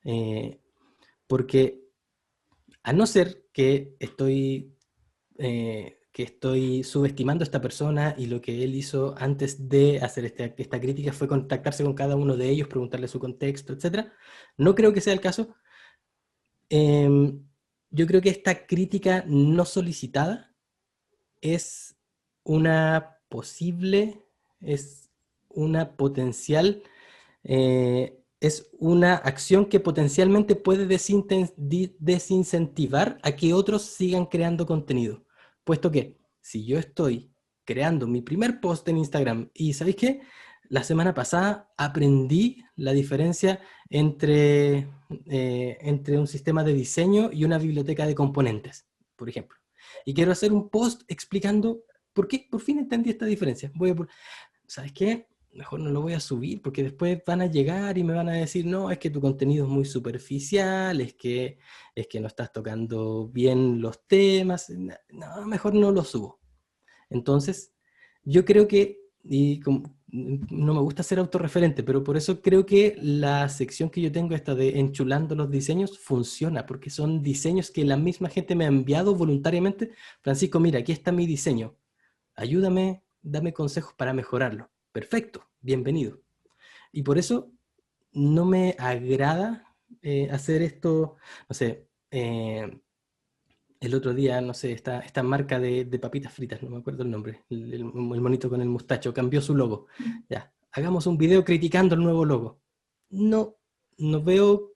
Eh, Porque a no ser que estoy subestimando a esta persona y lo que él hizo antes de hacer esta crítica fue contactarse con cada uno de ellos, preguntarle su contexto, etcétera. No creo que sea el caso. Em, yo creo que esta crítica no solicitada es una posible, es una potencial, es una acción que potencialmente puede desincentivar a que otros sigan creando contenido. Puesto que si yo estoy creando mi primer post en Instagram y ¿sabéis qué? La semana pasada aprendí la diferencia entre un sistema de diseño y una biblioteca de componentes, por ejemplo. Y quiero hacer un post explicando por qué por fin entendí esta diferencia. ¿Sabes qué? Mejor no lo voy a subir porque después van a llegar y me van a decir, no, es que tu contenido es muy superficial, es que no estás tocando bien los temas. No, mejor no lo subo. Entonces, yo creo que, no me gusta ser autorreferente, pero por eso creo que la sección que yo tengo, esta de enchulando los diseños, funciona, porque son diseños que la misma gente me ha enviado voluntariamente. Francisco, mira, aquí está mi diseño, ayúdame, dame consejos para mejorarlo. Perfecto, bienvenido. Y por eso no me agrada hacer esto, no sé, el otro día, no sé, esta marca de papitas fritas, no me acuerdo el nombre, el monito con el mustacho, cambió su logo. Ya, hagamos un video criticando el nuevo logo. No, no veo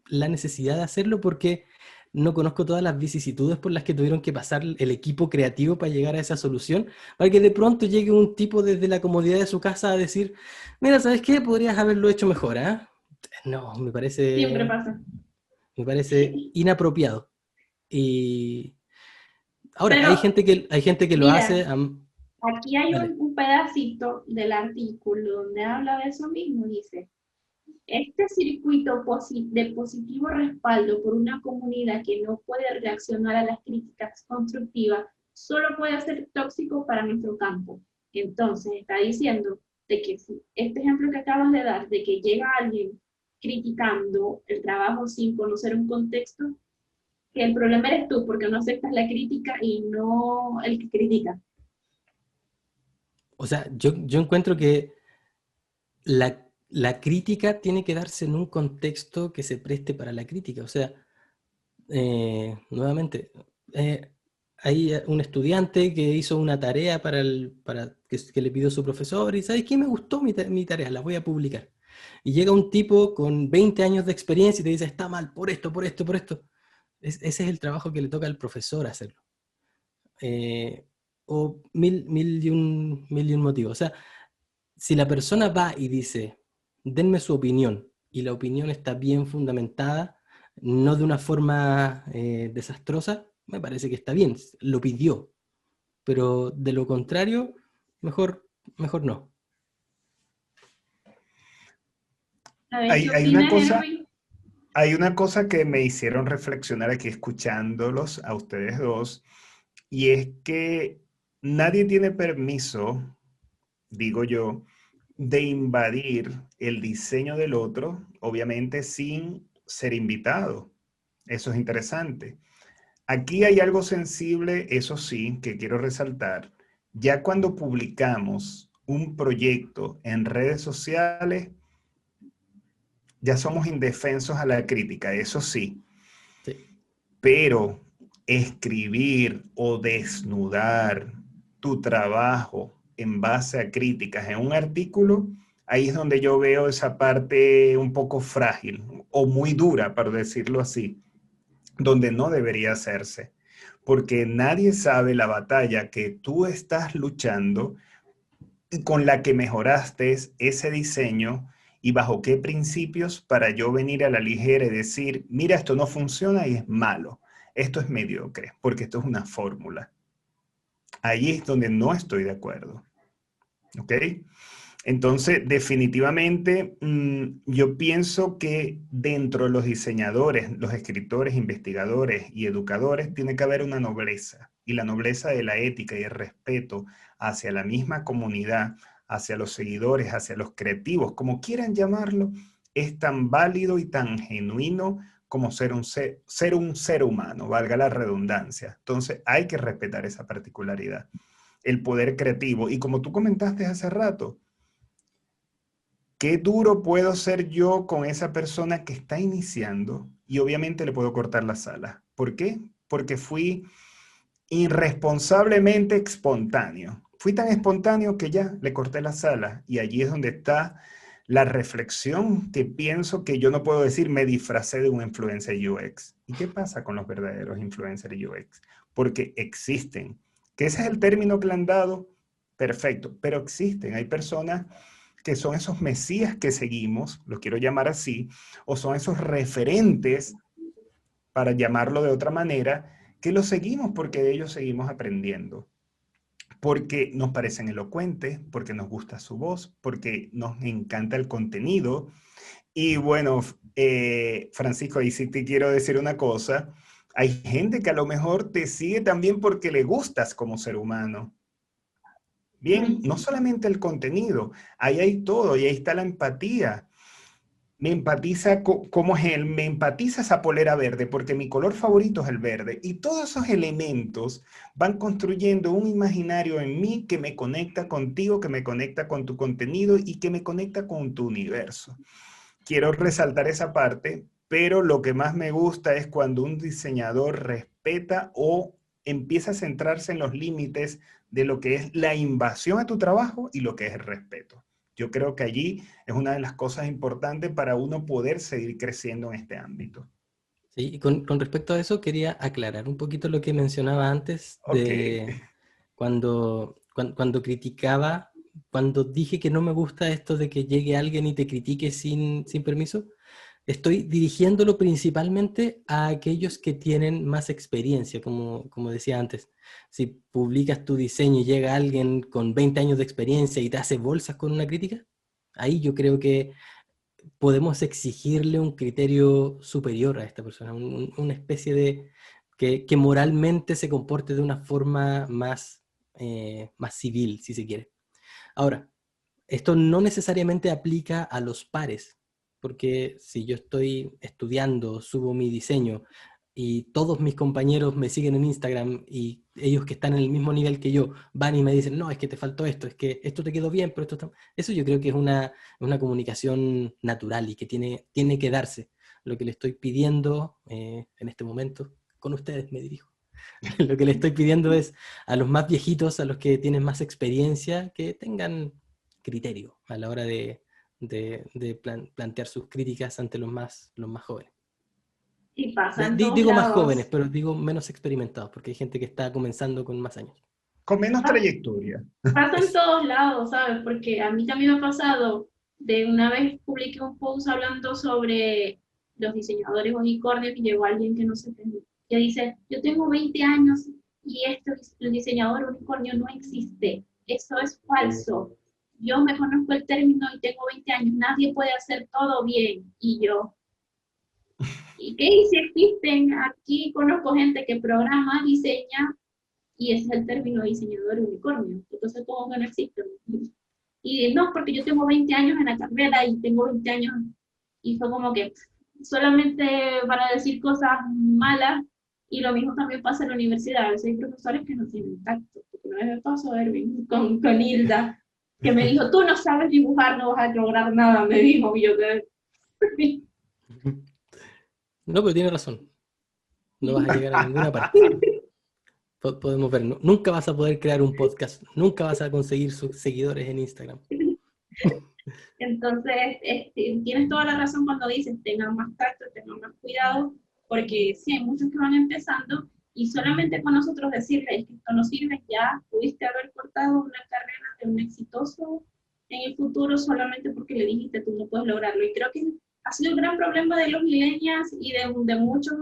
la necesidad de hacerlo porque no conozco todas las vicisitudes por las que tuvieron que pasar el equipo creativo para llegar a esa solución, para que de pronto llegue un tipo desde la comodidad de su casa a decir, mira, ¿sabes qué? Podrías haberlo hecho mejor, ¿ah? No, Siempre pasa. me parece inapropiado. Y ahora, Pero hay gente que lo mira, hace. aquí hay Dale. un pedacito del artículo donde habla de eso mismo. Dice, este circuito de positivo respaldo por una comunidad que no puede reaccionar a las críticas constructivas solo puede ser tóxico para nuestro campo. Entonces, está diciendo de que si este ejemplo que acabas de dar, de que llega alguien criticando el trabajo sin conocer un contexto, que el problema eres tú porque no aceptas la crítica y no el que critica. O sea, yo encuentro que la crítica tiene que darse en un contexto que se preste para la crítica. O sea, nuevamente, eh, hay un estudiante que hizo una tarea que le pidió su profesor y ¿sabes qué? Me gustó mi tarea, la voy a publicar. Y llega un tipo con 20 años de experiencia y te dice, está mal por esto, por esto, por esto. Ese es el trabajo que le toca al profesor hacerlo. Eh, o mil y un motivos. O sea, si la persona va y dice, denme su opinión, y la opinión está bien fundamentada, no de una forma desastrosa, me parece que está bien, lo pidió, pero de lo contrario, mejor no. A ver, Hay, ¿qué hay una opinas, cosa, Henry? hay una cosa que me hicieron reflexionar aquí escuchándolos a ustedes dos, y es que nadie tiene permiso, digo yo, de invadir el diseño del otro, obviamente sin ser invitado. Eso es interesante. Aquí hay algo sensible, eso sí, que quiero resaltar. Ya cuando publicamos un proyecto en redes sociales, ya somos indefensos a la crítica, eso sí. Sí. Pero escribir o desnudar tu trabajo en base a críticas en un artículo, ahí es donde yo veo esa parte un poco frágil o muy dura, para decirlo así, donde no debería hacerse, porque nadie sabe la batalla que tú estás luchando y con la que mejoraste ese diseño y bajo qué principios para yo venir a la ligera y decir, mira, esto no funciona y es malo, esto es mediocre, porque esto es una fórmula. Ahí es donde no estoy de acuerdo. ¿Ok? Entonces, definitivamente, yo pienso que dentro de los diseñadores, los escritores, investigadores y educadores, tiene que haber una nobleza. Y la nobleza de la ética y el respeto hacia la misma comunidad, hacia los seguidores, hacia los creativos, como quieran llamarlo, es tan válido y tan genuino como ser un ser humano, valga la redundancia. Entonces, hay que respetar esa particularidad, el poder creativo. Y como tú comentaste hace rato, qué duro puedo ser yo con esa persona que está iniciando y obviamente le puedo cortar las alas. ¿Por qué? Porque fui irresponsablemente espontáneo. Fui tan espontáneo que ya le corté las alas y allí es donde está la reflexión que pienso que yo no puedo decir me disfracé de un influencer UX. ¿Y qué pasa con los verdaderos influencers UX? Porque existen. ¿Que ese es el término que le han dado? Perfecto, pero existen. Hay personas que son esos mesías que seguimos, los quiero llamar así, o son esos referentes, para llamarlo de otra manera, que los seguimos porque de ellos seguimos aprendiendo, porque nos parecen elocuentes, porque nos gusta su voz, porque nos encanta el contenido. Y bueno, Francisco, ahí sí te quiero decir una cosa, hay gente que a lo mejor te sigue también porque le gustas como ser humano. Bien, no solamente el contenido, ahí hay todo, y ahí está la empatía. Me empatiza, ¿cómo es él? Me empatiza esa polera verde, porque mi color favorito es el verde. Y todos esos elementos van construyendo un imaginario en mí que me conecta contigo, que me conecta con tu contenido y que me conecta con tu universo. Quiero resaltar esa parte, pero lo que más me gusta es cuando un diseñador respeta o empieza a centrarse en los límites de lo que es la invasión a tu trabajo y lo que es el respeto. Yo creo que allí es una de las cosas importantes para uno poder seguir creciendo en este ámbito. Sí, y con respecto a eso quería aclarar un poquito lo que mencionaba antes Ok. de cuando criticaba, cuando dije que no me gusta esto de que llegue alguien y te critique sin permiso. Estoy dirigiéndolo principalmente a aquellos que tienen más experiencia, como decía antes. Si publicas tu diseño y llega alguien con 20 años de experiencia y te hace bolsas con una crítica, ahí yo creo que podemos exigirle un criterio superior a esta persona, una especie de que moralmente se comporte de una forma más civil, si se quiere. Ahora, esto no necesariamente aplica a los pares, porque si yo estoy estudiando, subo mi diseño y todos mis compañeros me siguen en Instagram y ellos que están en el mismo nivel que yo van y me dicen, no, es que te faltó esto, es que esto te quedó bien, pero esto está... Eso yo creo que es una comunicación natural y que tiene que darse. Lo que le estoy pidiendo en este momento, con ustedes me dirijo. Lo que le estoy pidiendo es a los más viejitos, a los que tienen más experiencia, que tengan criterio a la hora de plantear sus críticas ante los más jóvenes. Y pasa en todos Digo más jóvenes, lados. pero digo menos experimentados, porque hay gente que está comenzando con más años. Con menos Pa- trayectoria. Pasa en Es, todos lados, ¿sabes? Porque a mí también me ha pasado, de una vez publiqué un post hablando sobre los diseñadores unicornios y llegó alguien que no se tenía, que dice, yo tengo 20 años y el diseñador unicornio no existe, eso es falso. Yo me conozco el término y tengo 20 años, nadie puede hacer todo bien. Y yo, ¿y qué? Y si existen, aquí conozco gente que programa, diseña, y ese es el término diseñador unicornio. Entonces, ¿cómo que no existe? Y no, porque yo tengo 20 años en la carrera y tengo 20 años, y fue como que solamente para decir cosas malas, y lo mismo también pasa en la universidad. A veces hay profesores que no tienen tacto, porque una vez me pasó Erwin con Hilda, que me dijo, tú no sabes dibujar, no vas a lograr nada, me dijo, y yo que... no, pero tiene razón. No vas a llegar a ninguna parte. Podemos ver, nunca vas a poder crear un podcast, nunca vas a conseguir sus seguidores en Instagram. Entonces, tienes toda la razón cuando dices, tengan más tacto, tengan más cuidado, porque sí, hay muchos que van empezando y solamente con nosotros decirles que esto no sirve, ya pudiste haber cortado una carrera de un exitoso en el futuro solamente porque le dijiste tú no puedes lograrlo. Y creo que ha sido el gran problema de los millennials y de muchos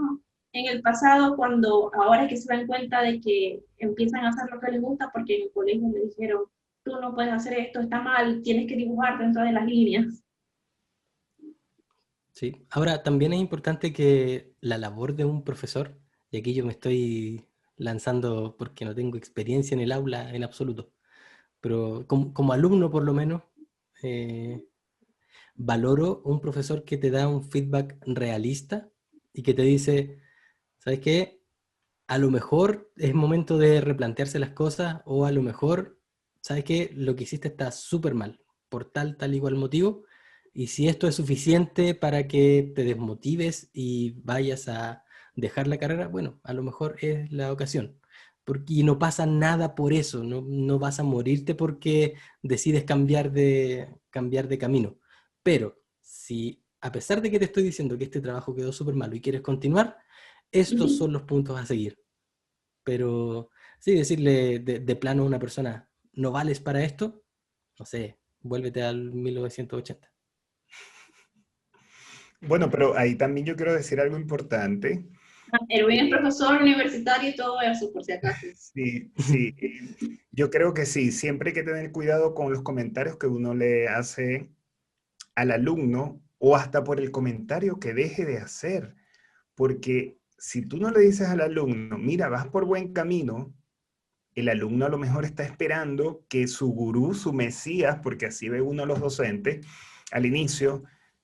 en el pasado, cuando ahora es que se dan cuenta de que empiezan a hacer lo que les gusta porque en el colegio me dijeron tú no puedes hacer esto, está mal, tienes que dibujar dentro de las líneas. Sí. Ahora, también es importante que la labor de un profesor, y aquí yo me estoy lanzando porque no tengo experiencia en el aula en absoluto, pero como alumno por lo menos, eh, valoro un profesor que te da un feedback realista y que te dice, ¿sabes qué? A lo mejor es momento de replantearse las cosas o a lo mejor, ¿sabes qué? Lo que hiciste está súper mal por tal igual motivo. Y si esto es suficiente para que te desmotives y vayas a dejar la carrera, bueno, a lo mejor es la ocasión. Porque y no pasa nada por eso, no vas a morirte porque decides cambiar de camino. Pero si a pesar de que te estoy diciendo que este trabajo quedó súper malo y quieres continuar, estos son los puntos a seguir. Pero sí, decirle de plano a una persona, no vales para esto, no sé, vuélvete al 1980. Bueno, pero ahí también yo quiero decir algo importante. Erwin es Eh, profesor universitario y todo eso, por si acaso. sí, sí, yo creo que sí, siempre hay que tener cuidado con los comentarios que uno le hace al alumno o hasta por el comentario que deje de hacer, porque si tú no le dices al alumno, mira, vas por buen camino, el alumno a lo mejor está esperando que su gurú, su mesías, porque así ve uno a los docentes al inicio,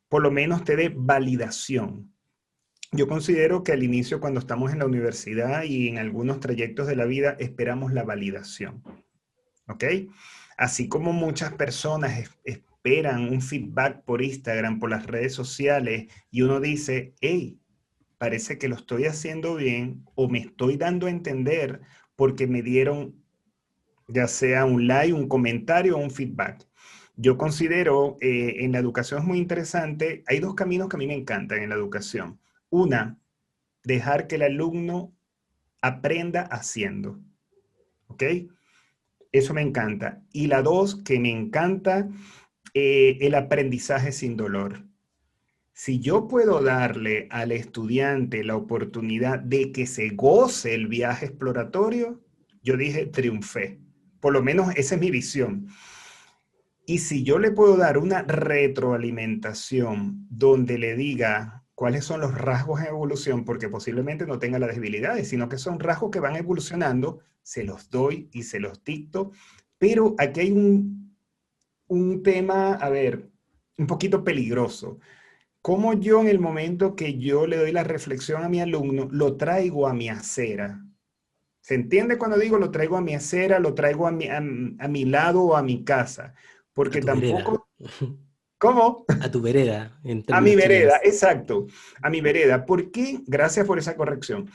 por lo menos te dé validación. Yo considero que al inicio, cuando estamos en la universidad y en algunos trayectos de la vida, esperamos la validación, ¿ok? Así como muchas personas esperan un feedback por Instagram, por las redes sociales, y uno dice, hey, parece que lo estoy haciendo bien o me estoy dando a entender porque me dieron ya sea un like, un comentario o un feedback. Yo considero en la educación es muy interesante, hay dos caminos que a mí me encantan en la educación. Una, dejar que el alumno aprenda haciendo, ¿ok? Eso me encanta. Y la dos, que me encanta el aprendizaje sin dolor. Si yo puedo darle al estudiante la oportunidad de que se goce el viaje exploratorio, yo dije, triunfé. Por lo menos esa es mi visión. Y si yo le puedo dar una retroalimentación donde le diga cuáles son los rasgos en evolución, porque posiblemente no tenga las debilidades, sino que son rasgos que van evolucionando, se los doy y se los dicto. Pero aquí hay un tema, a ver, un poquito peligroso. Cómo yo en el momento que yo le doy la reflexión a mi alumno, lo traigo a mi acera. ¿Se entiende cuando digo lo traigo a mi acera, lo traigo a mi lado o a mi casa? A Porque tu vereda. tampoco... ¿Cómo? A tu vereda, en A mi términos vereda, chilenos. exacto. A mi vereda. ¿Por qué? Gracias por esa corrección.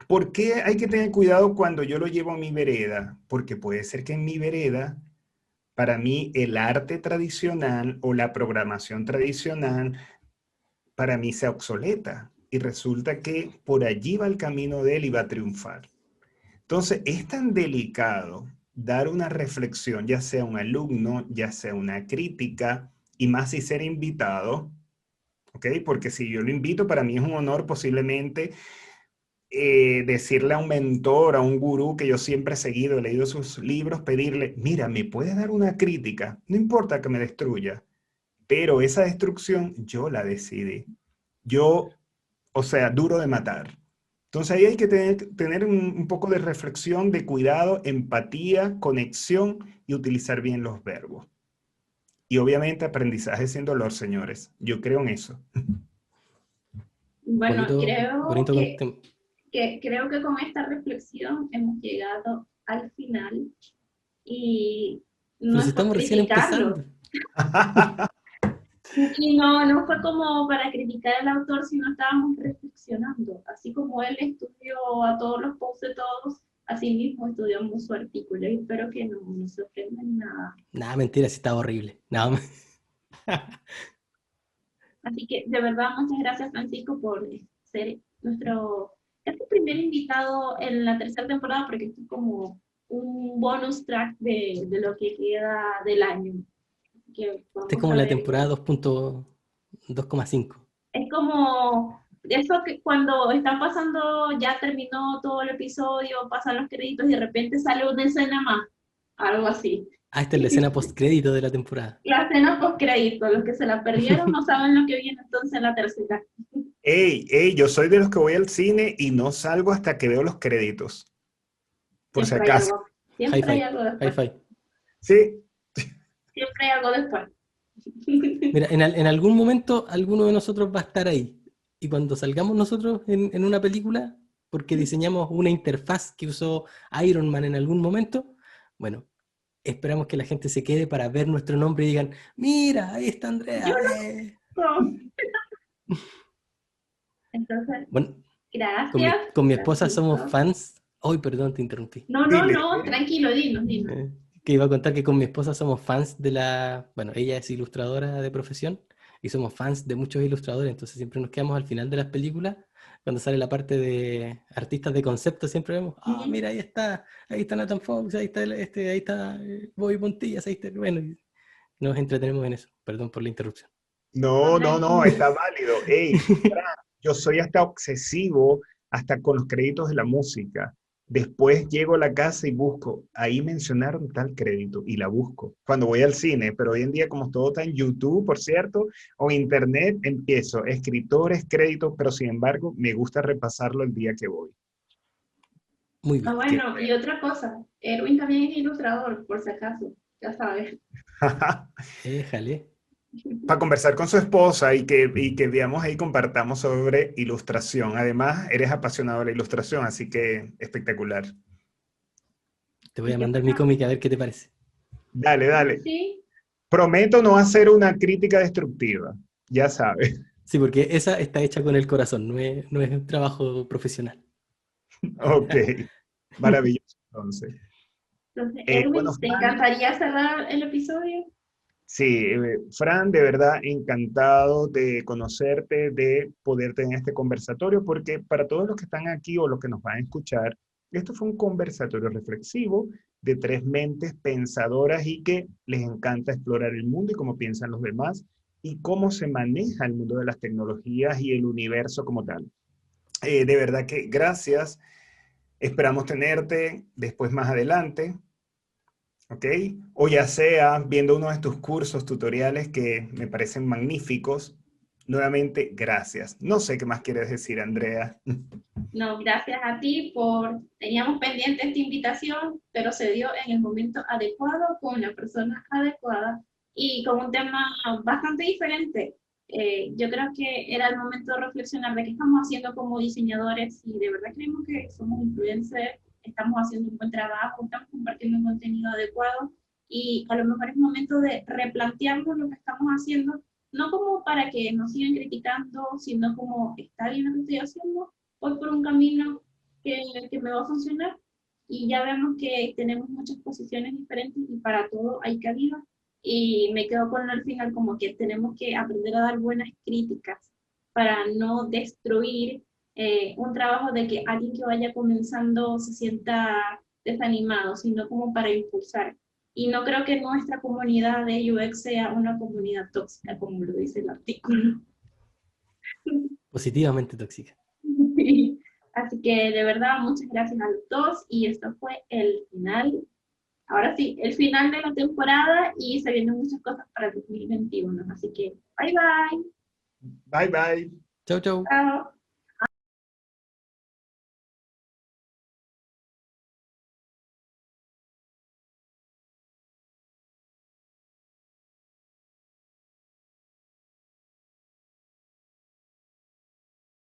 ¿Por qué hay que tener cuidado cuando yo lo llevo a mi vereda? Porque puede ser que en mi vereda, para mí, el arte tradicional o la programación tradicional para mí sea obsoleta y resulta que por allí va el camino de él y va a triunfar. Entonces, es tan delicado dar una reflexión, ya sea un alumno, ya sea una crítica, y más si ser invitado, ¿ok? Porque si yo lo invito, para mí es un honor posiblemente decirle a un mentor, a un gurú que yo siempre he seguido, he leído sus libros, pedirle, mira, ¿me puedes dar una crítica? No importa que me destruya, pero esa destrucción yo la decidí. Yo, o sea, duro de matar. Entonces ahí hay que tener un poco de reflexión, de cuidado, empatía, conexión y utilizar bien los verbos. Y obviamente aprendizaje sin dolor, señores. Yo creo en eso. Bueno, Bonito, bonito creo que con esta reflexión hemos llegado al final y Pero no si es por estamos recién criticarlo. empezando. Y no fue como para criticar al autor, sino estábamos reflexionando. Así como él estudió a todos los posts de todos, así mismo estudiamos su artículo. Y espero que no se ofendan nada. Nada, mentira, si estaba horrible. Nada más. Así que de verdad, muchas gracias, Francisco, por ser nuestro primer invitado en la tercera temporada, porque esto es como un bonus track de lo que queda del año. Que Esta es vamos como a la ver. temporada 2.5. Es como eso que cuando están pasando, ya terminó todo el episodio, pasan los créditos y de repente sale una escena más, algo así. Ah, esta es la escena post-crédito de la temporada. La escena post-crédito, los que se la perdieron no saben lo que viene entonces en la tercera. Yo soy de los que voy al cine y no salgo hasta que veo los créditos, por si Siempre hay acaso. algo, siempre hay algo después. Hi-fi. Sí, Siempre hay algo después. Mira, en algún momento alguno de nosotros va a estar ahí. Y cuando salgamos nosotros en una película, porque diseñamos una interfaz que usó Iron Man en algún momento, bueno, esperamos que la gente se quede para ver nuestro nombre y digan, mira, ahí está Yo Andrea. no. Entonces, Bueno, gracias. con mi esposa Francisco. somos fans. Ay, perdón, te interrumpí. dile. No, tranquilo, dinos. Que iba a contar que con mi esposa somos fans de bueno, ella es ilustradora de profesión y somos fans de muchos ilustradores, entonces siempre nos quedamos al final de las películas, cuando sale la parte de artistas de concepto, siempre vemos, mira, ahí está Nathan Fox, ahí está ahí está Bobby Pontillas, ahí está, bueno, y nos entretenemos en eso. Perdón por la interrupción. No, está válido. Fran, yo soy hasta obsesivo, hasta con los créditos de la música. Después llego a la casa y busco, ahí mencionaron tal crédito y la busco cuando voy al cine, pero hoy en día como todo está en YouTube, por cierto, o internet, empiezo, escritores, créditos, pero sin embargo me gusta repasarlo el día que voy. Muy bien. Bueno, y otra cosa, Erwin también es ilustrador, por si acaso, ya sabes. Jale. Para conversar con su esposa y que veamos ahí, compartamos sobre ilustración. Además, eres apasionado de la ilustración, así que espectacular. Te voy a mandar mi cómic a ver qué te parece. Dale. Sí. Prometo no hacer una crítica destructiva, ya sabes. Sí, porque esa está hecha con el corazón, no es un trabajo profesional. Ok, maravilloso entonces. Entonces, Erwin, Bueno, ¿te Fran, encantaría cerrar el episodio? sí, Fran, de verdad encantado de conocerte, de poder tener este conversatorio, porque para todos los que están aquí o los que nos van a escuchar, esto fue un conversatorio reflexivo de tres mentes pensadoras y que les encanta explorar el mundo y cómo piensan los demás y cómo se maneja el mundo de las tecnologías y el universo como tal. De verdad que gracias. Esperamos tenerte después más adelante. ¿Ok? O ya sea viendo uno de tus cursos, tutoriales que me parecen magníficos. Nuevamente, gracias. No sé qué más quieres decir, Andrea. No, gracias a ti teníamos pendiente esta invitación, pero se dio en el momento adecuado, con la persona adecuada y con un tema bastante diferente. Yo creo que era el momento de reflexionar de qué estamos haciendo como diseñadores y de verdad creemos que somos influencers, estamos haciendo un buen trabajo, estamos compartiendo un contenido adecuado y a lo mejor es momento de replantearnos lo que estamos haciendo, no como para que nos sigan criticando, sino como está bien lo que estoy haciendo, voy por un camino que me va a funcionar y ya vemos que tenemos muchas posiciones diferentes y para todo hay cabida. Y me quedo con al final como que tenemos que aprender a dar buenas críticas para no destruir un trabajo de que alguien que vaya comenzando se sienta desanimado, sino como para impulsar. Y no creo que nuestra comunidad de UX sea una comunidad tóxica, como lo dice el artículo. Positivamente tóxica. Así que de verdad, muchas gracias a los dos y esto fue el final, ahora sí, el final de la temporada y se vienen muchas cosas para el 2021. Así que bye bye. Bye, bye. Chau, chau. Chao.